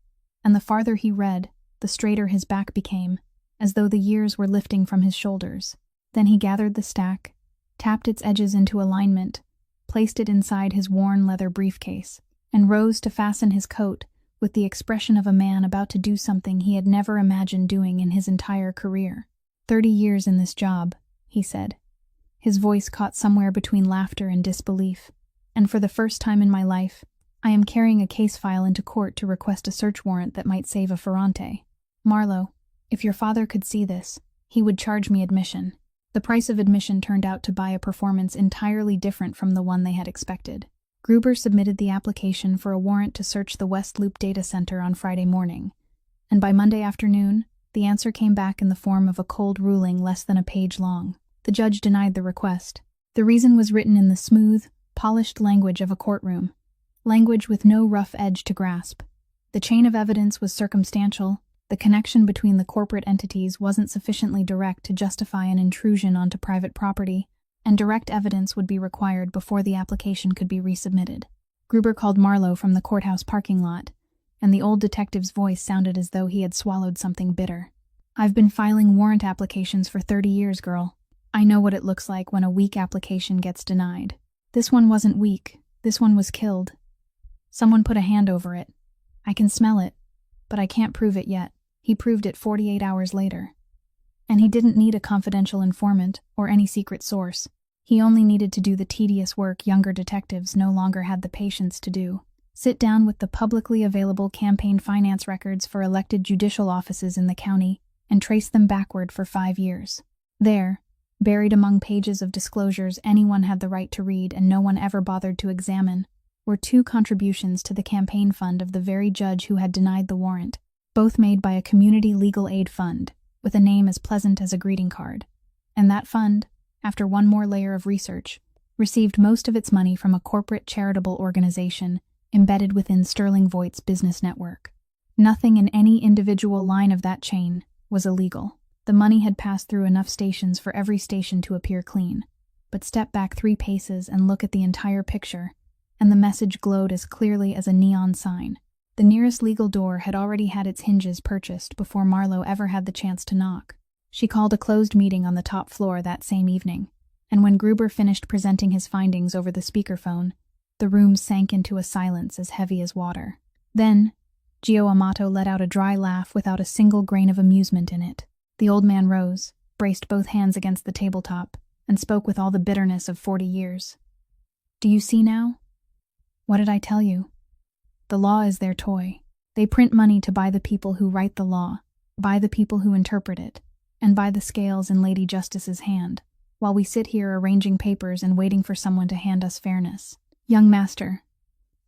and the farther he read, the straighter his back became, as though the years were lifting from his shoulders. Then he gathered the stack, tapped its edges into alignment, placed it inside his worn leather briefcase, and rose to fasten his coat with the expression of a man about to do something he had never imagined doing in his entire career. 30 years in this job, he said. His voice caught somewhere between laughter and disbelief. And for the first time in my life, I am carrying a case file into court to request a search warrant that might save a Ferrante. Marlowe, if your father could see this, he would charge me admission. The price of admission turned out to buy a performance entirely different from the one they had expected. Gruber submitted the application for a warrant to search the West Loop data center on Friday morning, and by Monday afternoon, the answer came back in the form of a cold ruling less than a page long. The judge denied the request. The reason was written in the smooth, polished language of a courtroom, language with no rough edge to grasp. The chain of evidence was circumstantial, the connection between the corporate entities wasn't sufficiently direct to justify an intrusion onto private property, and direct evidence would be required before the application could be resubmitted. Gruber called Marlowe from the courthouse parking lot, and the old detective's voice sounded as though he had swallowed something bitter. I've been filing warrant applications for 30 years, girl. I know what it looks like when a weak application gets denied. This one wasn't weak. This one was killed. Someone put a hand over it. I can smell it, but I can't prove it yet. He proved it 48 hours later. And he didn't need a confidential informant or any secret source. He only needed to do the tedious work younger detectives no longer had the patience to do. Sit down with the publicly available campaign finance records for elected judicial offices in the county and trace them backward for 5 years. There, buried among pages of disclosures anyone had the right to read and no one ever bothered to examine, were 2 contributions to the campaign fund of the very judge who had denied the warrant, both made by a community legal aid fund, with a name as pleasant as a greeting card. And that fund, after one more layer of research, received most of its money from a corporate charitable organization embedded within Sterling Voigt's business network. Nothing in any individual line of that chain was illegal. The money had passed through enough stations for every station to appear clean. But step back 3 paces and look at the entire picture, and the message glowed as clearly as a neon sign. The nearest legal door had already had its hinges purchased before Marlowe ever had the chance to knock. She called a closed meeting on the top floor that same evening, and when Gruber finished presenting his findings over the speakerphone, the room sank into a silence as heavy as water. Then, Gio Amato let out a dry laugh without a single grain of amusement in it. The old man rose, braced both hands against the tabletop, and spoke with all the bitterness of 40 years. Do you see now? What did I tell you? The law is their toy. They print money to buy the people who write the law, buy the people who interpret it, and buy the scales in Lady Justice's hand, while we sit here arranging papers and waiting for someone to hand us fairness. Young master,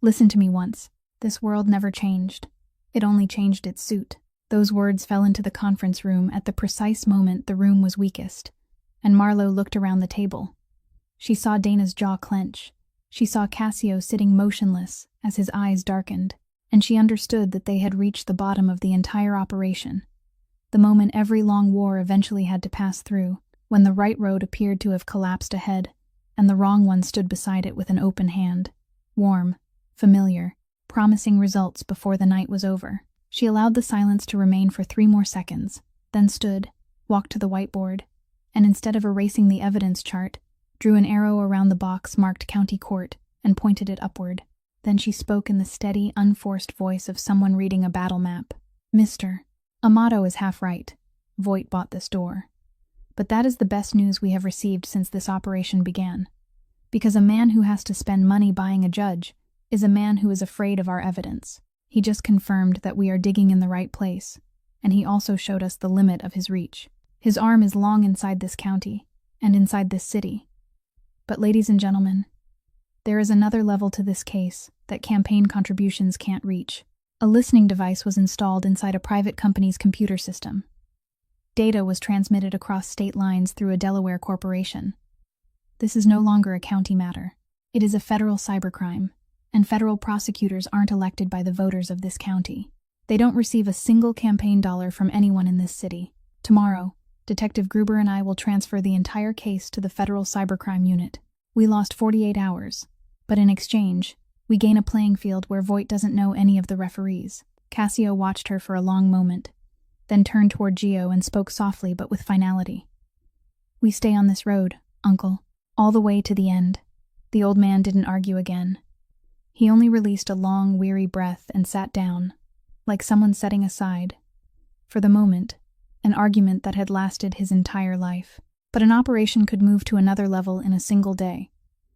listen to me once. This world never changed. It only changed its suit. Those words fell into the conference room at the precise moment the room was weakest, and Marlowe looked around the table. She saw Dana's jaw clench. She saw Cassio sitting motionless as his eyes darkened, and she understood that they had reached the bottom of the entire operation. The moment every long war eventually had to pass through, when the right road appeared to have collapsed ahead, and the wrong one stood beside it with an open hand. warm, familiar, promising results before the night was over. She allowed the silence to remain for 3 more seconds, then stood, walked to the whiteboard, and instead of erasing the evidence chart, drew an arrow around the box marked County Court and pointed it upward. Then she spoke in the steady, unforced voice of someone reading a battle map. Mr. Amato is half right. Voight bought this door. But that is the best news we have received since this operation began. Because a man who has to spend money buying a judge is a man who is afraid of our evidence. He just confirmed that we are digging in the right place, and he also showed us the limit of his reach. His arm is long inside this county, and inside this city. But ladies and gentlemen, there is another level to this case that campaign contributions can't reach. A listening device was installed inside a private company's computer system. Data was transmitted across state lines through a Delaware corporation. This is no longer a county matter. It is a federal cybercrime, and federal prosecutors aren't elected by the voters of this county. They don't receive a single campaign dollar from anyone in this city. Tomorrow, Detective Gruber and I will transfer the entire case to the federal cybercrime unit. We lost 48 hours, but in exchange, we gain a playing field where Voight doesn't know any of the referees. Cassio watched her for a long moment, then turned toward Gio and spoke softly but with finality. We stay on this road, Uncle, all the way to the end. The old man didn't argue again. He only released a long, weary breath and sat down, like someone setting aside, for the moment, an argument that had lasted his entire life. But an operation could move to another level in a single day,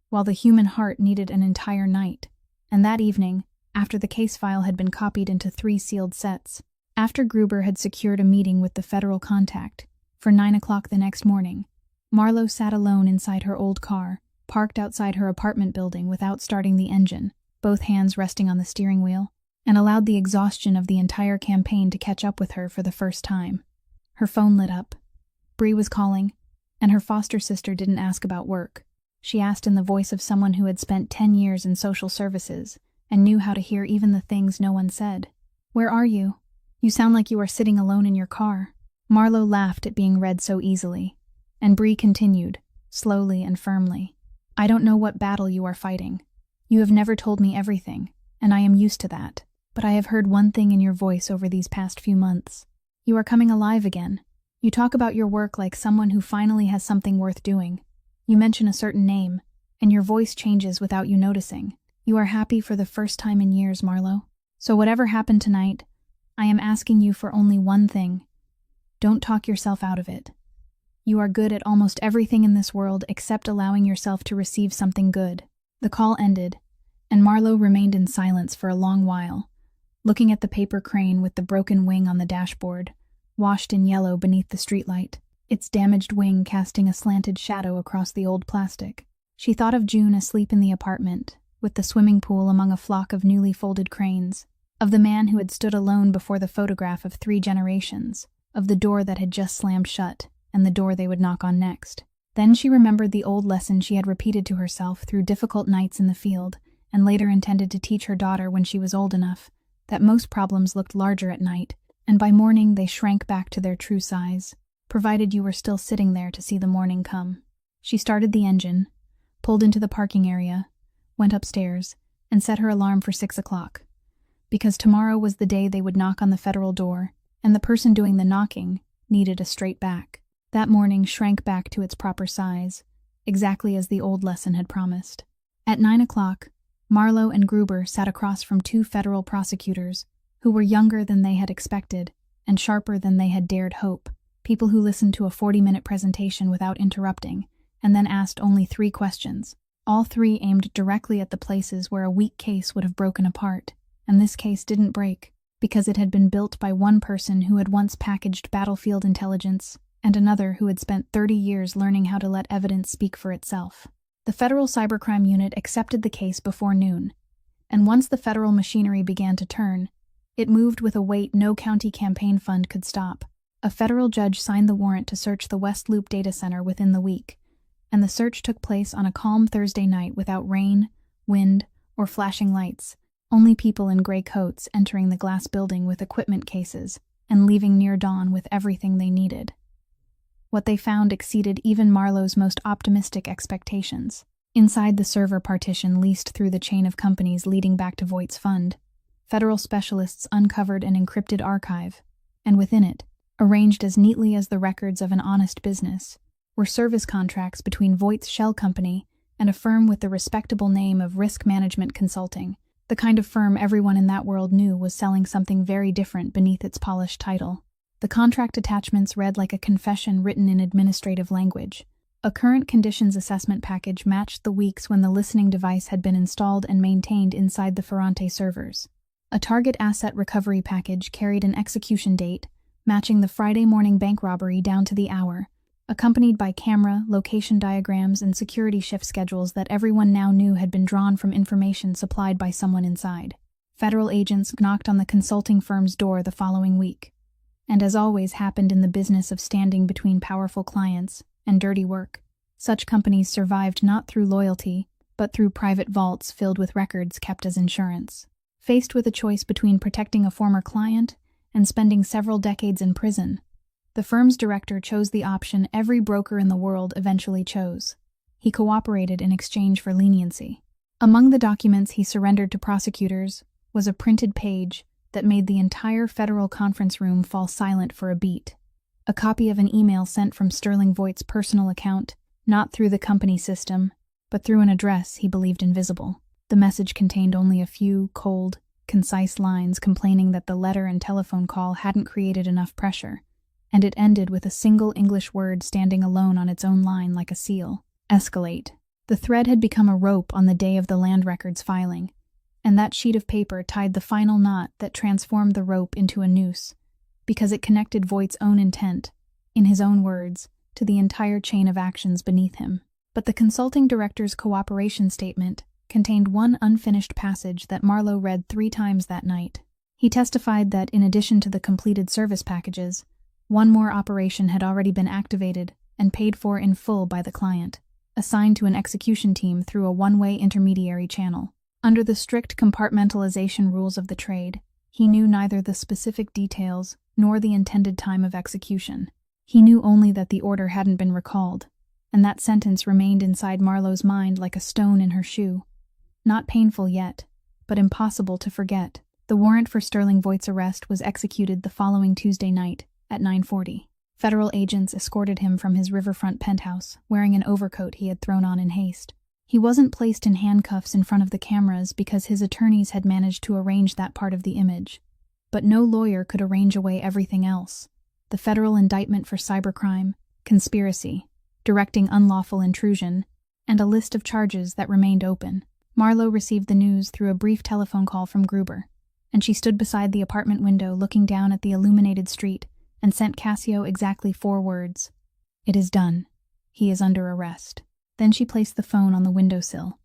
while the human heart needed an entire night. And that evening, after the case file had been copied into 3 sealed sets, after Gruber had secured a meeting with the federal contact, for 9 o'clock the next morning, Marlowe sat alone inside her old car, parked outside her apartment building without starting the engine, both hands resting on the steering wheel, and allowed the exhaustion of the entire campaign to catch up with her for the first time. Her phone lit up. Bree was calling, and her foster sister didn't ask about work. She asked in the voice of someone who had spent 10 years in social services and knew how to hear even the things no one said. "Where are you? You sound like you are sitting alone in your car." Marlowe laughed at being read so easily, and Bree continued, slowly and firmly. "I don't know what battle you are fighting. You have never told me everything, and I am used to that. But I have heard one thing in your voice over these past few months. You are coming alive again. You talk about your work like someone who finally has something worth doing. You mention a certain name, and your voice changes without you noticing. You are happy for the first time in years, Marlowe. So whatever happened tonight, I am asking you for only one thing. Don't talk yourself out of it. You are good at almost everything in this world except allowing yourself to receive something good." The call ended, and Marlowe remained in silence for a long while, looking at the paper crane with the broken wing on the dashboard, washed in yellow beneath the streetlight, its damaged wing casting a slanted shadow across the old plastic. She thought of June asleep in the apartment, with the swimming pool among a flock of newly folded cranes, of the man who had stood alone before the photograph of 3 generations, of the door that had just slammed shut, and the door they would knock on next. Then she remembered the old lesson she had repeated to herself through difficult nights in the field, and later intended to teach her daughter when she was old enough, that most problems looked larger at night, and by morning they shrank back to their true size, provided you were still sitting there to see the morning come. She started the engine, pulled into the parking area, went upstairs, and set her alarm for 6 o'clock. Because tomorrow was the day they would knock on the federal door, and the person doing the knocking needed a straight back. That morning shrank back to its proper size, exactly as the old lesson had promised. At 9 o'clock, Marlowe and Gruber sat across from 2 federal prosecutors, who were younger than they had expected and sharper than they had dared hope, people who listened to a 40-minute presentation without interrupting, and then asked only 3 questions. All 3 aimed directly at the places where a weak case would have broken apart, and this case didn't break, because it had been built by one person who had once packaged battlefield intelligence, and another who had spent 30 years learning how to let evidence speak for itself. The Federal Cybercrime Unit accepted the case before noon, and once the federal machinery began to turn, it moved with a weight no county campaign fund could stop. A federal judge signed the warrant to search the West Loop data center within the week, and the search took place on a calm Thursday night without rain, wind, or flashing lights, only people in gray coats entering the glass building with equipment cases and leaving near dawn with everything they needed. What they found exceeded even Marlowe's most optimistic expectations. Inside the server partition leased through the chain of companies leading back to Voight's fund, federal specialists uncovered an encrypted archive, and within it, arranged as neatly as the records of an honest business, were service contracts between Voight's shell company and a firm with the respectable name of Risk Management Consulting, the kind of firm everyone in that world knew was selling something very different beneath its polished title. The contract attachments read like a confession written in administrative language. A current conditions assessment package matched the weeks when the listening device had been installed and maintained inside the Ferrante servers. A target asset recovery package carried an execution date, matching the Friday morning bank robbery down to the hour, accompanied by camera, location diagrams, and security shift schedules that everyone now knew had been drawn from information supplied by someone inside. Federal agents knocked on the consulting firm's door the following week. And as always happened in the business of standing between powerful clients and dirty work, such companies survived not through loyalty, but through private vaults filled with records kept as insurance. Faced with a choice between protecting a former client and spending several decades in prison, the firm's director chose the option every broker in the world eventually chose. He cooperated in exchange for leniency. Among the documents he surrendered to prosecutors was a printed page that made the entire federal conference room fall silent for a beat. A copy of an email sent from Sterling Voight's personal account, not through the company system, but through an address he believed invisible. The message contained only a few cold, concise lines complaining that the letter and telephone call hadn't created enough pressure, and it ended with a single English word standing alone on its own line like a seal: escalate. The thread had become a rope on the day of the land records filing, and that sheet of paper tied the final knot that transformed the rope into a noose, because it connected Voight's own intent, in his own words, to the entire chain of actions beneath him. But the consulting director's cooperation statement contained one unfinished passage that Marlowe read 3 times that night. He testified that in addition to the completed service packages, one more operation had already been activated and paid for in full by the client, assigned to an execution team through a one-way intermediary channel. Under the strict compartmentalization rules of the trade, he knew neither the specific details nor the intended time of execution. He knew only that the order hadn't been recalled, and that sentence remained inside Marlowe's mind like a stone in her shoe. Not painful yet, but impossible to forget. The warrant for Sterling Voight's arrest was executed the following Tuesday night at 9:40. Federal agents escorted him from his riverfront penthouse, wearing an overcoat he had thrown on in haste. He wasn't placed in handcuffs in front of the cameras because his attorneys had managed to arrange that part of the image. But no lawyer could arrange away everything else: the federal indictment for cybercrime, conspiracy, directing unlawful intrusion, and a list of charges that remained open. Marlowe received the news through a brief telephone call from Gruber, and she stood beside the apartment window looking down at the illuminated street and sent Cassio exactly 4 words: "It is done. He is under arrest." Then she placed the phone on the windowsill,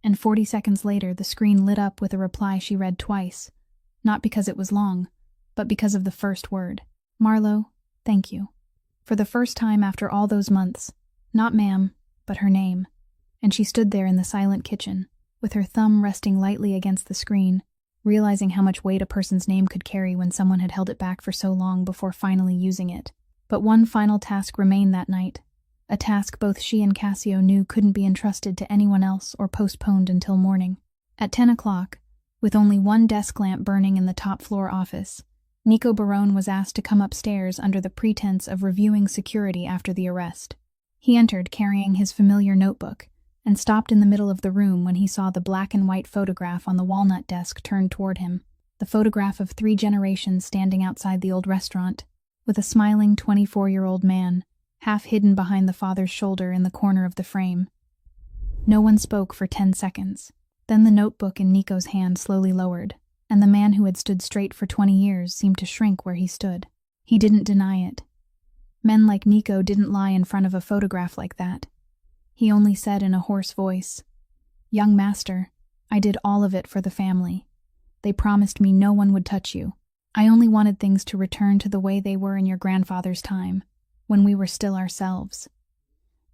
and 40 seconds later the screen lit up with a reply she read twice, not because it was long, but because of the first word. "Marlowe, thank you." For the first time after all those months, not ma'am, but her name, and she stood there in the silent kitchen, with her thumb resting lightly against the screen, realizing how much weight a person's name could carry when someone had held it back for so long before finally using it. But one final task remained that night, a task both she and Cassio knew couldn't be entrusted to anyone else or postponed until morning. At 10 o'clock, with only one desk lamp burning in the top-floor office, Nico Barone was asked to come upstairs under the pretense of reviewing security after the arrest. He entered carrying his familiar notebook, and stopped in the middle of the room when he saw the black and white photograph on the walnut desk turned toward him, the photograph of 3 generations standing outside the old restaurant, with a smiling 24-year-old man, half hidden behind the father's shoulder in the corner of the frame. No one spoke for 10 seconds. Then the notebook in Nico's hand slowly lowered, and the man who had stood straight for 20 years seemed to shrink where he stood. He didn't deny it. Men like Nico didn't lie in front of a photograph like that. He only said in a hoarse voice, "Young master, I did all of it for the family. They promised me no one would touch you. I only wanted things to return to the way they were in your grandfather's time, when we were still ourselves."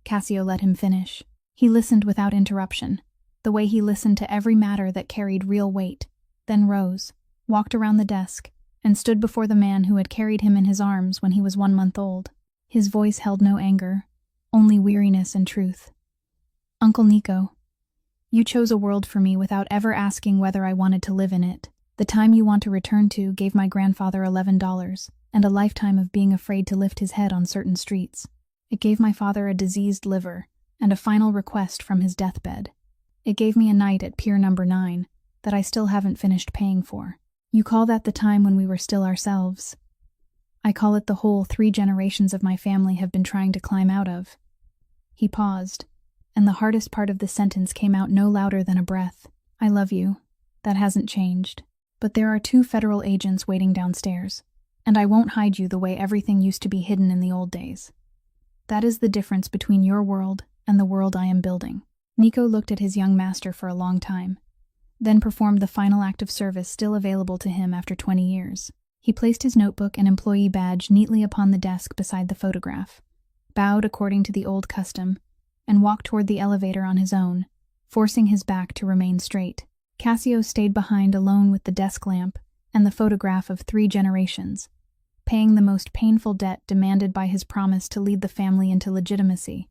Cassio let him finish. He listened without interruption, the way he listened to every matter that carried real weight, then rose, walked around the desk, and stood before the man who had carried him in his arms when he was 1 month old. His voice held no anger, only weariness and truth. "Uncle Nico, You chose a world for me without ever asking whether I wanted to live in it. The time you want to return to gave my grandfather $11 and a lifetime of being afraid to lift his head on certain streets. It gave my father a diseased liver and a final request from his deathbed. It gave me a night at Pier Number 9 that I still haven't finished paying for. You call that the time when we were still ourselves. I call it the hole 3 generations of my family have been trying to climb out of. He paused, and the hardest part of the sentence came out no louder than a breath. I love you. That hasn't changed. But there are 2 federal agents waiting downstairs, and I won't hide you the way everything used to be hidden in the old days. That is the difference between your world and the world I am building. Nico looked at his young master for a long time, then performed the final act of service still available to him after 20 years. He placed his notebook and employee badge neatly upon the desk beside the photograph, bowed according to the old custom, and walked toward the elevator on his own, forcing his back to remain straight. Cassio stayed behind alone with the desk lamp and the photograph of 3 generations, paying the most painful debt demanded by his promise to lead the family into legitimacy,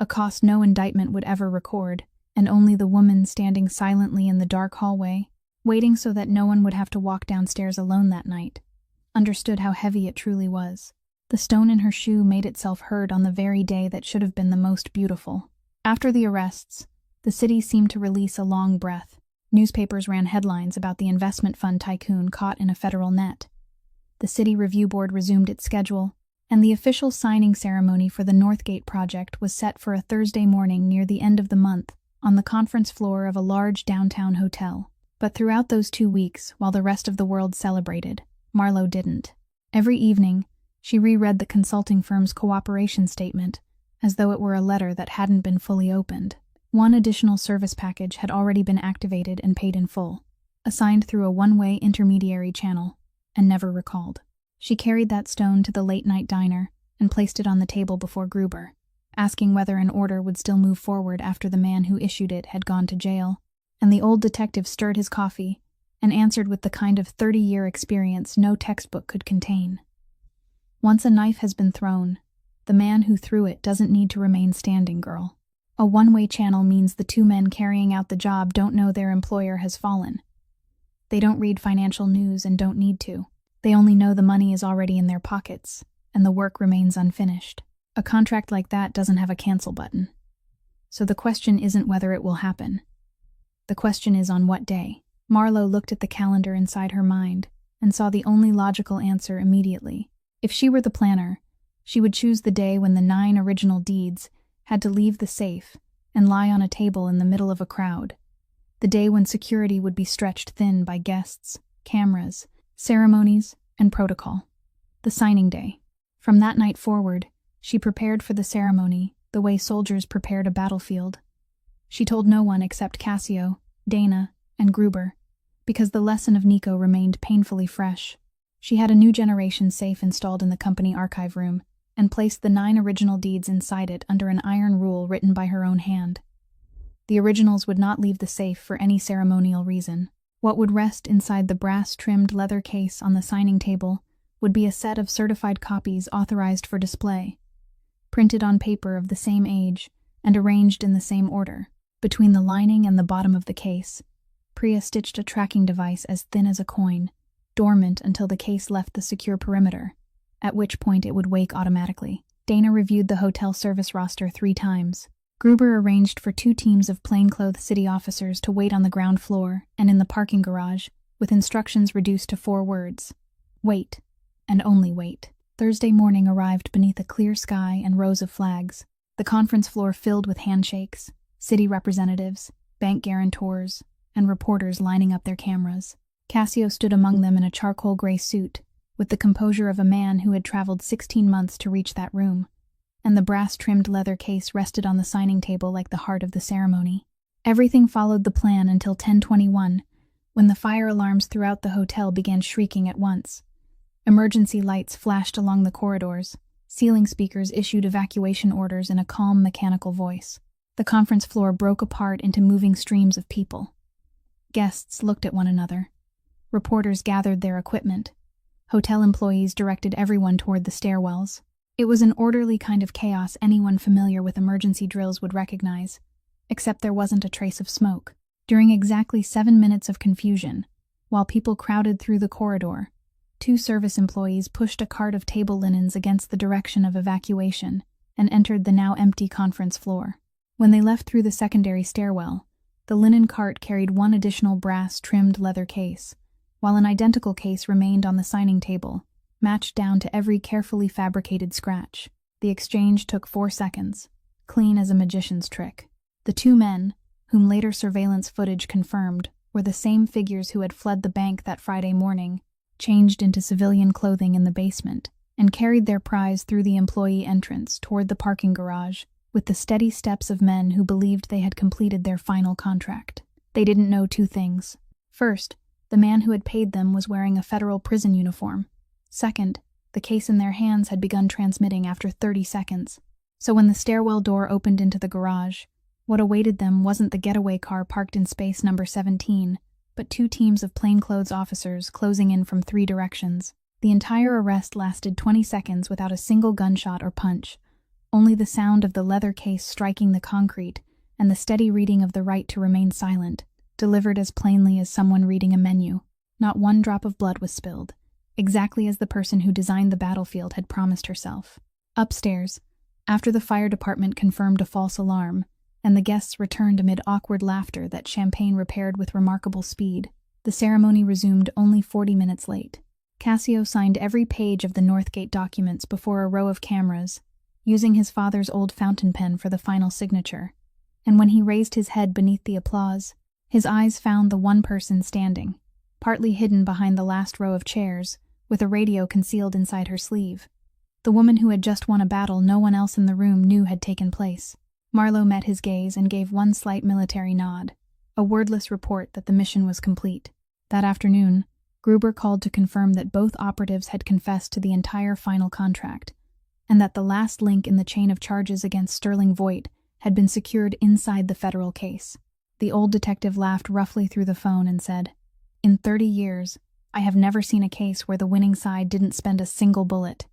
a cost no indictment would ever record, and only the woman standing silently in the dark hallway, waiting so that no one would have to walk downstairs alone that night, understood how heavy it truly was. The stone in her shoe made itself heard on the very day that should have been the most beautiful. After the arrests, the city seemed to release a long breath. Newspapers ran headlines about the investment fund tycoon caught in a federal net. The city review board resumed its schedule, and the official signing ceremony for the Northgate project was set for a Thursday morning near the end of the month on the conference floor of a large downtown hotel. But throughout those 2 weeks, while the rest of the world celebrated, Marlo didn't. Every evening, she reread the consulting firm's cooperation statement, as though it were a letter that hadn't been fully opened. One additional service package had already been activated and paid in full, assigned through a one-way intermediary channel, and never recalled. She carried that stone to the late-night diner and placed it on the table before Gruber, asking whether an order would still move forward after the man who issued it had gone to jail, and the old detective stirred his coffee and answered with the kind of 30-year experience no textbook could contain. Once a knife has been thrown, the man who threw it doesn't need to remain standing, girl. A one-way channel means the 2 men carrying out the job don't know their employer has fallen. They don't read financial news and don't need to. They only know the money is already in their pockets, and the work remains unfinished. A contract like that doesn't have a cancel button. So the question isn't whether it will happen. The question is on what day. Marlo looked at the calendar inside her mind and saw the only logical answer immediately. If she were the planner, she would choose the day when the 9 original deeds had to leave the safe and lie on a table in the middle of a crowd. The day when security would be stretched thin by guests, cameras, ceremonies, and protocol. The signing day. From that night forward, she prepared for the ceremony the way soldiers prepared a battlefield. She told no one except Cassio, Dana, and Gruber, because the lesson of Nico remained painfully fresh. She had a new generation safe installed in the company archive room and placed the 9 original deeds inside it under an iron rule written by her own hand. The originals would not leave the safe for any ceremonial reason. What would rest inside the brass-trimmed leather case on the signing table would be a set of certified copies authorized for display, printed on paper of the same age and arranged in the same order. Between the lining and the bottom of the case, Priya stitched a tracking device as thin as a coin, dormant until the case left the secure perimeter, at which point it would wake automatically. Dana reviewed the hotel service roster 3 times. Gruber arranged for 2 teams of plainclothes city officers to wait on the ground floor and in the parking garage, with instructions reduced to 4 words. Wait, and only wait. Thursday morning arrived beneath a clear sky and rows of flags, the conference floor filled with handshakes, city representatives, bank guarantors, and reporters lining up their cameras. Cassio stood among them in a charcoal gray suit, with the composure of a man who had traveled 16 months to reach that room, and the brass-trimmed leather case rested on the signing table like the heart of the ceremony. Everything followed the plan until 10:21, when the fire alarms throughout the hotel began shrieking at once. Emergency lights flashed along the corridors. Ceiling speakers issued evacuation orders in a calm, mechanical voice. The conference floor broke apart into moving streams of people. Guests looked at one another. Reporters gathered their equipment. Hotel employees directed everyone toward the stairwells. It was an orderly kind of chaos anyone familiar with emergency drills would recognize, except there wasn't a trace of smoke. During exactly 7 minutes of confusion, while people crowded through the corridor, 2 service employees pushed a cart of table linens against the direction of evacuation and entered the now empty conference floor. When they left through the secondary stairwell, the linen cart carried 1 additional brass-trimmed leather case, while an identical case remained on the signing table, matched down to every carefully fabricated scratch. The exchange took 4 seconds, clean as a magician's trick. The 2 men, whom later surveillance footage confirmed, were the same figures who had fled the bank that Friday morning, changed into civilian clothing in the basement, and carried their prize through the employee entrance toward the parking garage with the steady steps of men who believed they had completed their final contract. They didn't know 2 things. First, the man who had paid them was wearing a federal prison uniform. Second, the case in their hands had begun transmitting after 30 seconds. So when the stairwell door opened into the garage, what awaited them wasn't the getaway car parked in space number 17, but 2 teams of plainclothes officers closing in from 3 directions. The entire arrest lasted 20 seconds without a single gunshot or punch, only the sound of the leather case striking the concrete and the steady reading of the right to remain silent, delivered as plainly as someone reading a menu. Not 1 drop of blood was spilled, exactly as the person who designed the battlefield had promised herself. Upstairs, after the fire department confirmed a false alarm, and the guests returned amid awkward laughter that champagne repaired with remarkable speed, the ceremony resumed only 40 minutes late. Cassio signed every page of the Northgate documents before a row of cameras, using his father's old fountain pen for the final signature, and when he raised his head beneath the applause, his eyes found the one person standing, partly hidden behind the last row of chairs, with a radio concealed inside her sleeve. The woman who had just won a battle no one else in the room knew had taken place. Marlowe met his gaze and gave 1 slight military nod, a wordless report that the mission was complete. That afternoon, Gruber called to confirm that both operatives had confessed to the entire final contract, and that the last link in the chain of charges against Sterling Voigt had been secured inside the federal case. The old detective laughed roughly through the phone and said, "In 30 years, I have never seen a case where the winning side didn't spend a single bullet.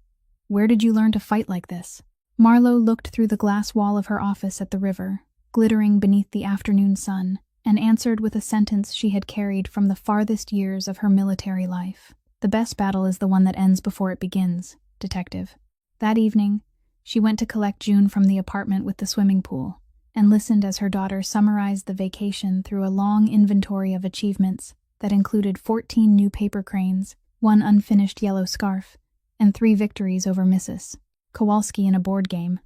Where did you learn to fight like this?" Marlowe looked through the glass wall of her office at the river, glittering beneath the afternoon sun, and answered with a sentence she had carried from the farthest years of her military life. "The best battle is the one that ends before it begins, detective." That evening, she went to collect June from the apartment with the swimming pool, and listened as her daughter summarized the vacation through a long inventory of achievements that included 14 new paper cranes, 1 unfinished yellow scarf, and 3 victories over Mrs. Kowalski in a board game.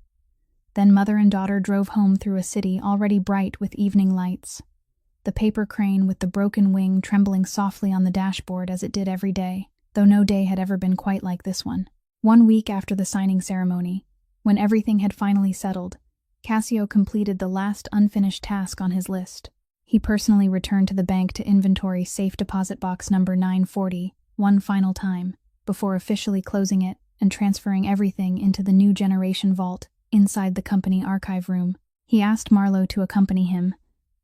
Then mother and daughter drove home through a city already bright with evening lights, the paper crane with the broken wing trembling softly on the dashboard as it did every day, though no day had ever been quite like this one. 1 week after the signing ceremony, when everything had finally settled, Cassio completed the last unfinished task on his list. He personally returned to the bank to inventory safe deposit box number 940 one final time, before officially closing it and transferring everything into the new generation vault inside the company archive room. He asked Marlowe to accompany him,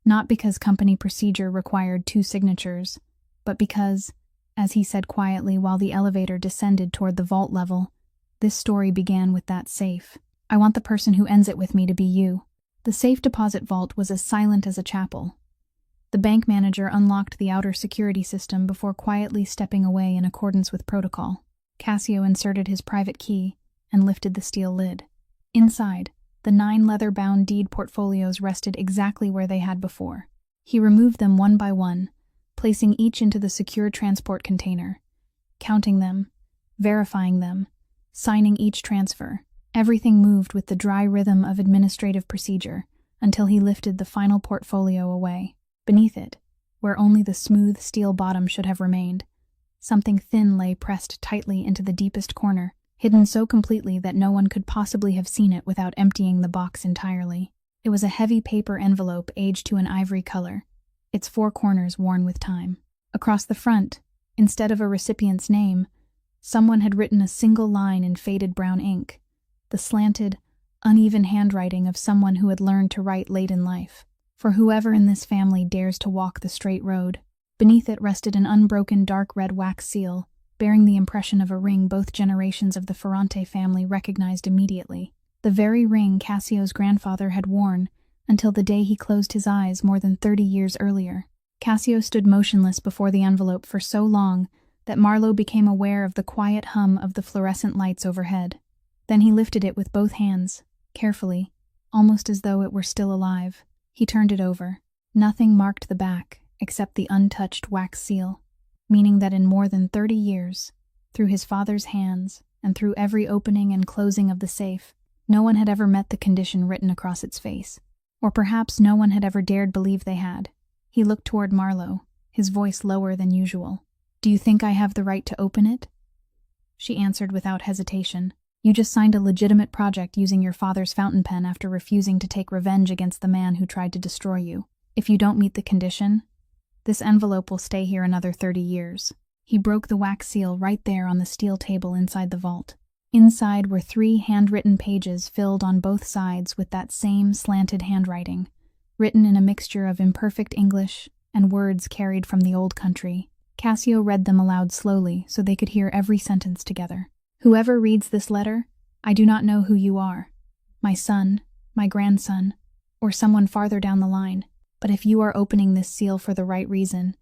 not because company procedure required 2 signatures, but because, as he said quietly while the elevator descended toward the vault level, "This story began with that safe. I want the person who ends it with me to be you." The safe deposit vault was as silent as a chapel. The bank manager unlocked the outer security system before quietly stepping away in accordance with protocol. Cassio inserted his private key and lifted the steel lid. Inside, the 9 leather-bound deed portfolios rested exactly where they had before. He removed them one by one, placing each into the secure transport container, counting them, verifying them, signing each transfer. Everything moved with the dry rhythm of administrative procedure until he lifted the final portfolio away. Beneath it, where only the smooth steel bottom should have remained, something thin lay pressed tightly into the deepest corner, hidden so completely that no one could possibly have seen it without emptying the box entirely. It was a heavy paper envelope aged to an ivory color, its 4 corners worn with time. Across the front, instead of a recipient's name, someone had written a single line in faded brown ink, the slanted, uneven handwriting of someone who had learned to write late in life. "For whoever in this family dares to walk the straight road." Beneath it rested an unbroken dark red wax seal, bearing the impression of a ring both generations of the Ferrante family recognized immediately. The very ring Cassio's grandfather had worn until the day he closed his eyes more than 30 years earlier. Cassio stood motionless before the envelope for so long that Marlowe became aware of the quiet hum of the fluorescent lights overhead. Then he lifted it with both hands, carefully, almost as though it were still alive. He turned it over. Nothing marked the back except the untouched wax seal, meaning that in more than 30 years, through his father's hands and through every opening and closing of the safe, no one had ever met the condition written across its face. Or perhaps no one had ever dared believe they had. He looked toward Marlowe, his voice lower than usual. "Do you think I have the right to open it?" She answered without hesitation. "You just signed a legitimate project using your father's fountain pen after refusing to take revenge against the man who tried to destroy you. If you don't meet the condition, this envelope will stay here another 30 years. He broke the wax seal right there on the steel table inside the vault. Inside were 3 handwritten pages filled on both sides with that same slanted handwriting, written in a mixture of imperfect English and words carried from the old country. Cassio read them aloud slowly so they could hear every sentence together. "Whoever reads this letter, I do not know who you are, my son, my grandson, or someone farther down the line. But if you are opening this seal for the right reason,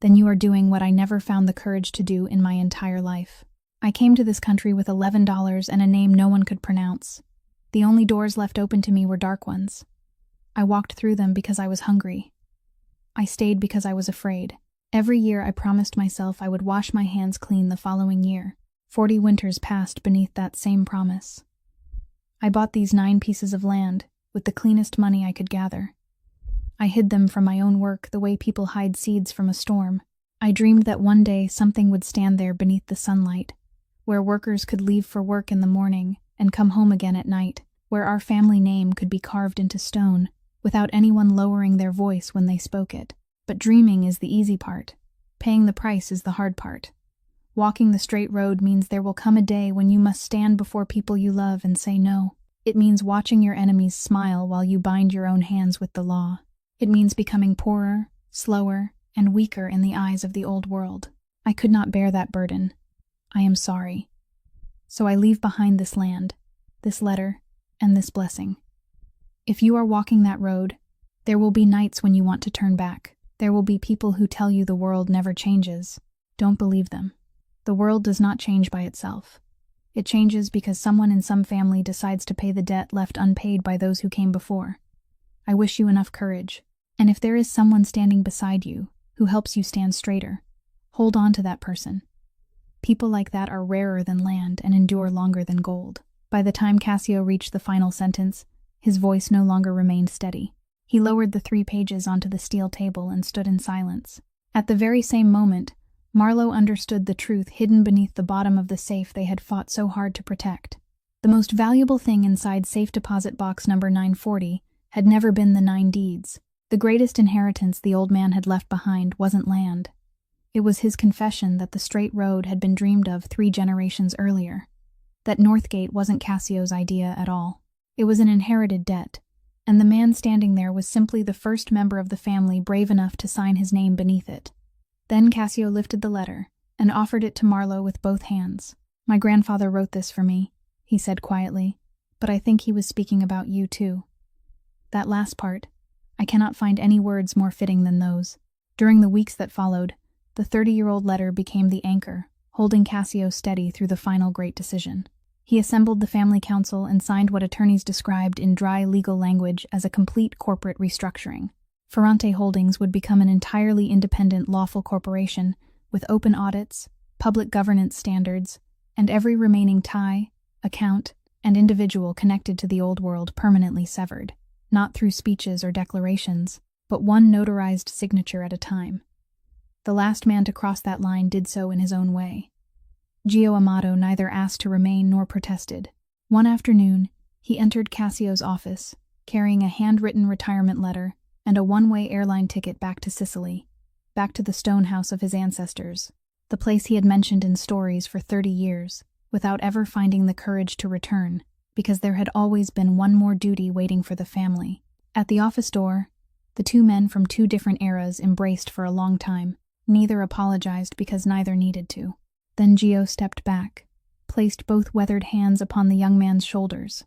then you are doing what I never found the courage to do in my entire life. I came to this country with $11 and a name no one could pronounce. The only doors left open to me were dark ones. I walked through them because I was hungry. I stayed because I was afraid. Every year I promised myself I would wash my hands clean the following year. 40 winters passed beneath that same promise. I bought these 9 pieces of land with the cleanest money I could gather. I hid them from my own work the way people hide seeds from a storm. I dreamed that one day something would stand there beneath the sunlight, where workers could leave for work in the morning and come home again at night, where our family name could be carved into stone without anyone lowering their voice when they spoke it. But dreaming is the easy part. Paying the price is the hard part. Walking the straight road means there will come a day when you must stand before people you love and say no. It means watching your enemies smile while you bind your own hands with the law. It means becoming poorer, slower, and weaker in the eyes of the old world. I could not bear that burden. I am sorry. So I leave behind this land, this letter, and this blessing. If you are walking that road, there will be nights when you want to turn back. There will be people who tell you the world never changes. Don't believe them. The world does not change by itself. It changes because someone in some family decides to pay the debt left unpaid by those who came before. I wish you enough courage. And if there is someone standing beside you who helps you stand straighter, hold on to that person. People like that are rarer than land and endure longer than gold." By the time Cassio reached the final sentence, his voice no longer remained steady. He lowered the 3 pages onto the steel table and stood in silence. At the very same moment, Marlowe understood the truth hidden beneath the bottom of the safe they had fought so hard to protect. The most valuable thing inside safe deposit box number 940 had never been the 9 deeds. The greatest inheritance the old man had left behind wasn't land. It was his confession that the straight road had been dreamed of 3 generations earlier, that Northgate wasn't Cassio's idea at all. It was an inherited debt, and the man standing there was simply the first member of the family brave enough to sign his name beneath it. Then Cassio lifted the letter and offered it to Marlowe with both hands. "My grandfather wrote this for me," he said quietly, "but I think he was speaking about you too. That last part, I cannot find any words more fitting than those." During the weeks that followed, the 30-year-old letter became the anchor, holding Cassio steady through the final great decision. He assembled the family council and signed what attorneys described in dry legal language as a complete corporate restructuring. Ferrante Holdings would become an entirely independent lawful corporation with open audits, public governance standards, and every remaining tie, account, and individual connected to the old world permanently severed. Not through speeches or declarations, but one notarized signature at a time. The last man to cross that line did so in his own way. Gio Amato neither asked to remain nor protested. One afternoon, he entered Cassio's office, carrying a handwritten retirement letter and a one-way airline ticket back to Sicily, back to the stone house of his ancestors, the place he had mentioned in stories for 30 years, without ever finding the courage to return, because there had always been one more duty waiting for the family. At the office door, the 2 men from 2 different eras embraced for a long time. Neither apologized because neither needed to. Then Gio stepped back, placed both weathered hands upon the young man's shoulders,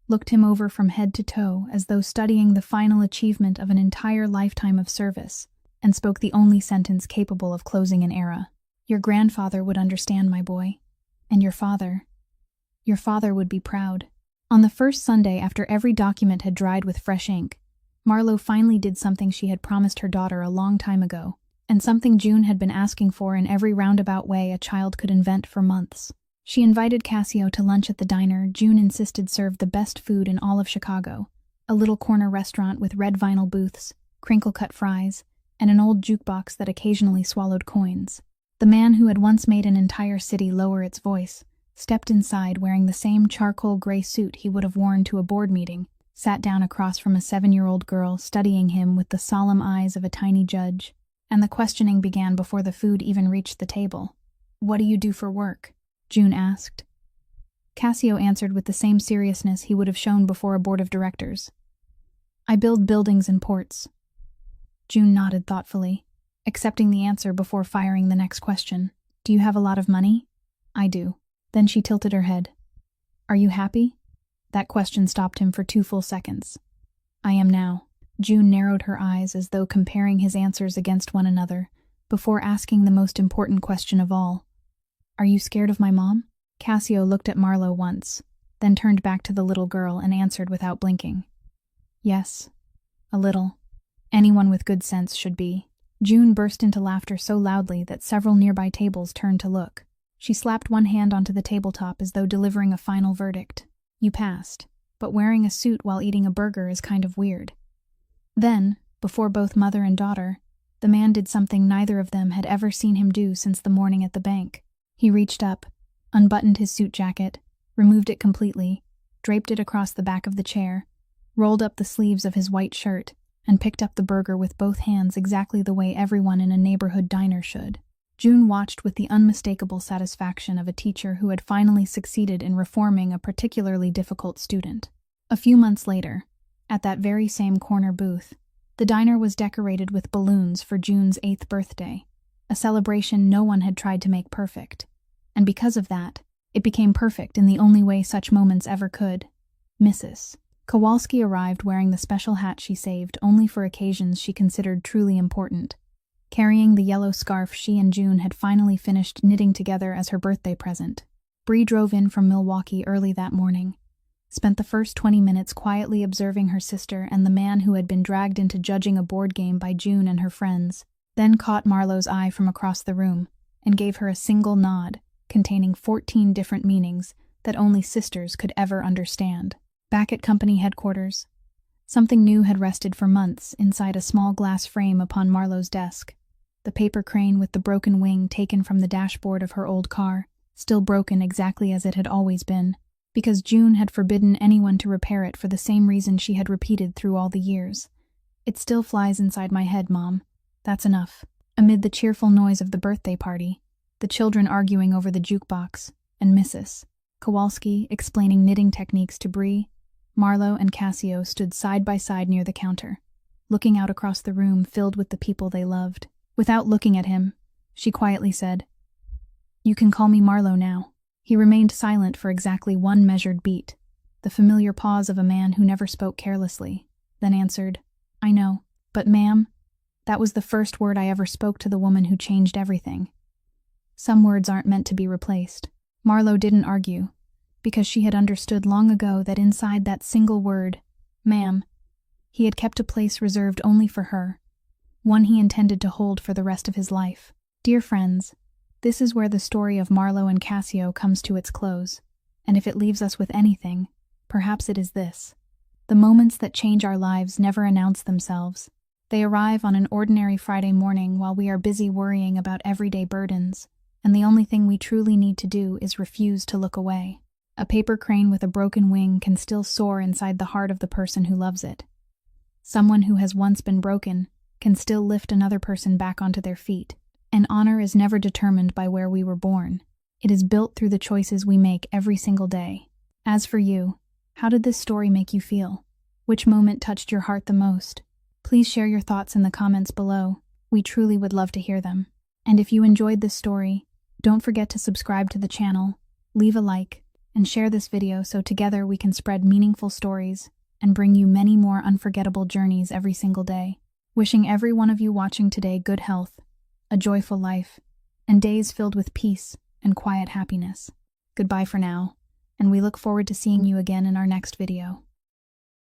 looked him over from head to toe as though studying the final achievement of an entire lifetime of service, and spoke the only sentence capable of closing an era. "Your grandfather would understand, my boy. And your father would be proud." On the first Sunday after every document had dried with fresh ink, Marlo finally did something she had promised her daughter a long time ago, and something June had been asking for in every roundabout way a child could invent for months. She invited Cassio to lunch at the diner June insisted served the best food in all of Chicago, a little corner restaurant with red vinyl booths, crinkle-cut fries, and an old jukebox that occasionally swallowed coins. The man who had once made an entire city lower its voice stepped inside wearing the same charcoal gray suit he would have worn to a board meeting, sat down across from a 7-year-old girl studying him with the solemn eyes of a tiny judge, and the questioning began before the food even reached the table. "What do you do for work?" June asked. Cassio answered with the same seriousness he would have shown before a board of directors. "I build buildings and ports." June nodded thoughtfully, accepting the answer before firing the next question. "Do you have a lot of money?" "I do." Then she tilted her head. "Are you happy?" That question stopped him for 2 full seconds. "I am now." June narrowed her eyes as though comparing his answers against one another, before asking the most important question of all. "Are you scared of my mom?" Cassio looked at Marlo once, then turned back to the little girl and answered without blinking. "Yes, a little. Anyone with good sense should be." June burst into laughter so loudly that several nearby tables turned to look. She slapped one hand onto the tabletop as though delivering a final verdict. "You passed, but wearing a suit while eating a burger is kind of weird." Then, before both mother and daughter, the man did something neither of them had ever seen him do since the morning at the bank. He reached up, unbuttoned his suit jacket, removed it completely, draped it across the back of the chair, rolled up the sleeves of his white shirt, and picked up the burger with both hands exactly the way everyone in a neighborhood diner should. June watched with the unmistakable satisfaction of a teacher who had finally succeeded in reforming a particularly difficult student. A few months later, at that very same corner booth, the diner was decorated with balloons for June's 8th birthday, a celebration no one had tried to make perfect. And because of that, it became perfect in the only way such moments ever could. Mrs. Kowalski arrived wearing the special hat she saved only for occasions she considered truly important, carrying the yellow scarf she and June had finally finished knitting together as her birthday present. Bree drove in from Milwaukee early that morning, spent the first 20 minutes quietly observing her sister and the man who had been dragged into judging a board game by June and her friends, then caught Marlo's eye from across the room and gave her a single nod, containing 14 different meanings that only sisters could ever understand. Back at company headquarters, something new had rested for months inside a small glass frame upon Marlo's desk. The paper crane with the broken wing taken from the dashboard of her old car, still broken exactly as it had always been, because June had forbidden anyone to repair it for the same reason she had repeated through all the years. "It still flies inside my head, Mom. That's enough." Amid the cheerful noise of the birthday party, the children arguing over the jukebox, and Mrs. Kowalski explaining knitting techniques to Bree, Marlo and Cassio stood side by side near the counter, looking out across the room filled with the people they loved. Without looking at him, she quietly said, "You can call me Marlo now." He remained silent for exactly 1 measured beat, the familiar pause of a man who never spoke carelessly, then answered, "I know, but ma'am, that was the first word I ever spoke to the woman who changed everything. Some words aren't meant to be replaced." Marlo didn't argue, because she had understood long ago that inside that single word, "ma'am," he had kept a place reserved only for her, one he intended to hold for the rest of his life. Dear friends, this is where the story of Marlo and Cassio comes to its close, and if it leaves us with anything, perhaps it is this. The moments that change our lives never announce themselves. They arrive on an ordinary Friday morning while we are busy worrying about everyday burdens, and the only thing we truly need to do is refuse to look away. A paper crane with a broken wing can still soar inside the heart of the person who loves it. Someone who has once been broken can still lift another person back onto their feet. And honor is never determined by where we were born. It is built through the choices we make every single day. As for you, how did this story make you feel? Which moment touched your heart the most? Please share your thoughts in the comments below. We truly would love to hear them. And if you enjoyed this story, don't forget to subscribe to the channel, leave a like, and share this video so together we can spread meaningful stories and bring you many more unforgettable journeys every single day. Wishing every one of you watching today good health, a joyful life, and days filled with peace and quiet happiness. Goodbye for now, and we look forward to seeing you again in our next video.